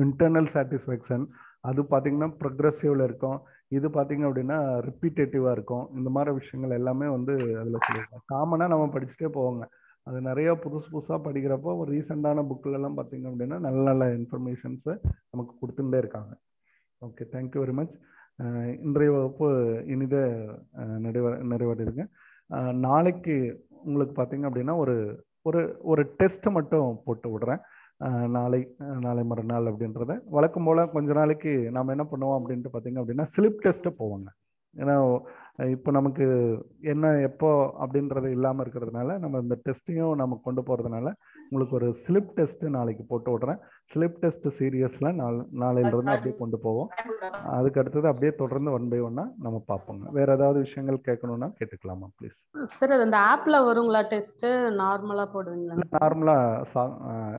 Speaker 1: இன்டர்னல் சாட்டிஸ்ஃபேக்ஷன், அது பார்த்தீங்கன்னா ப்ரொக்ரெசிவ்ல இருக்கும். இது பார்த்தீங்க அப்படின்னா ரிப்பீட்டேட்டிவா இருக்கும். இந்த மாதிரி விஷயங்கள் எல்லாமே வந்து அதில் சொல்லியிருக்கோம். காமனாக நம்ம படிச்சுட்டே போவாங்க. அது நிறைய புதுசாக படிக்கிறப்போ ஒரு ரீசெண்டான புக்கில் எல்லாம் பார்த்தீங்க அப்படின்னா நல்ல நல்ல இன்ஃபர்மேஷன்ஸை நமக்கு கொடுத்துட்டே இருக்காங்க. Okay, thank you very much. இன்றைய வகுப்பு இனிதே நிறைவடையுதுங்க. நாளைக்கு உங்களுக்கு பார்த்தீங்க அப்படின்னா ஒரு ஒரு ஒரு டெஸ்ட் மட்டும் போட்டு விடுறேன். நாளை மறுநாள் அப்படின்றத வழக்கம் போல் கொஞ்ச நாளைக்கு நாம் என்ன பண்ணுவோம் அப்படின்ட்டு பார்த்தீங்க அப்படின்னா ஸ்லிப் டெஸ்ட்டு போவோங்க. ஏன்னா இப்போ நமக்கு என்ன எப்போ அப்படின்றது இல்லாமல் இருக்கிறதுனால நம்ம இந்த டெஸ்ட்டையும் நம்ம கொண்டு போகிறதுனால உங்களுக்கு ஒரு ஸ்லிப் டெஸ்ட்டு நாளைக்கு போட்டு விட்றேன். ஸ்லிப் டெஸ்ட் சீரியஸில் நாளையிலிருந்து அப்படியே கொண்டு போவோம். அதுக்கு அடுத்தது அப்படியே தொடர்ந்து 1 by 1 நம்ம பார்ப்போங்க. வேற ஏதாவது விஷயங்கள் கேட்கணும்னா கேட்டுக்கலாமா ப்ளீஸ்?
Speaker 10: சார் அந்த ஆப்ல வருங்களா டெஸ்ட் நார்மலா போடுவீங்களா?
Speaker 1: நார்மலாக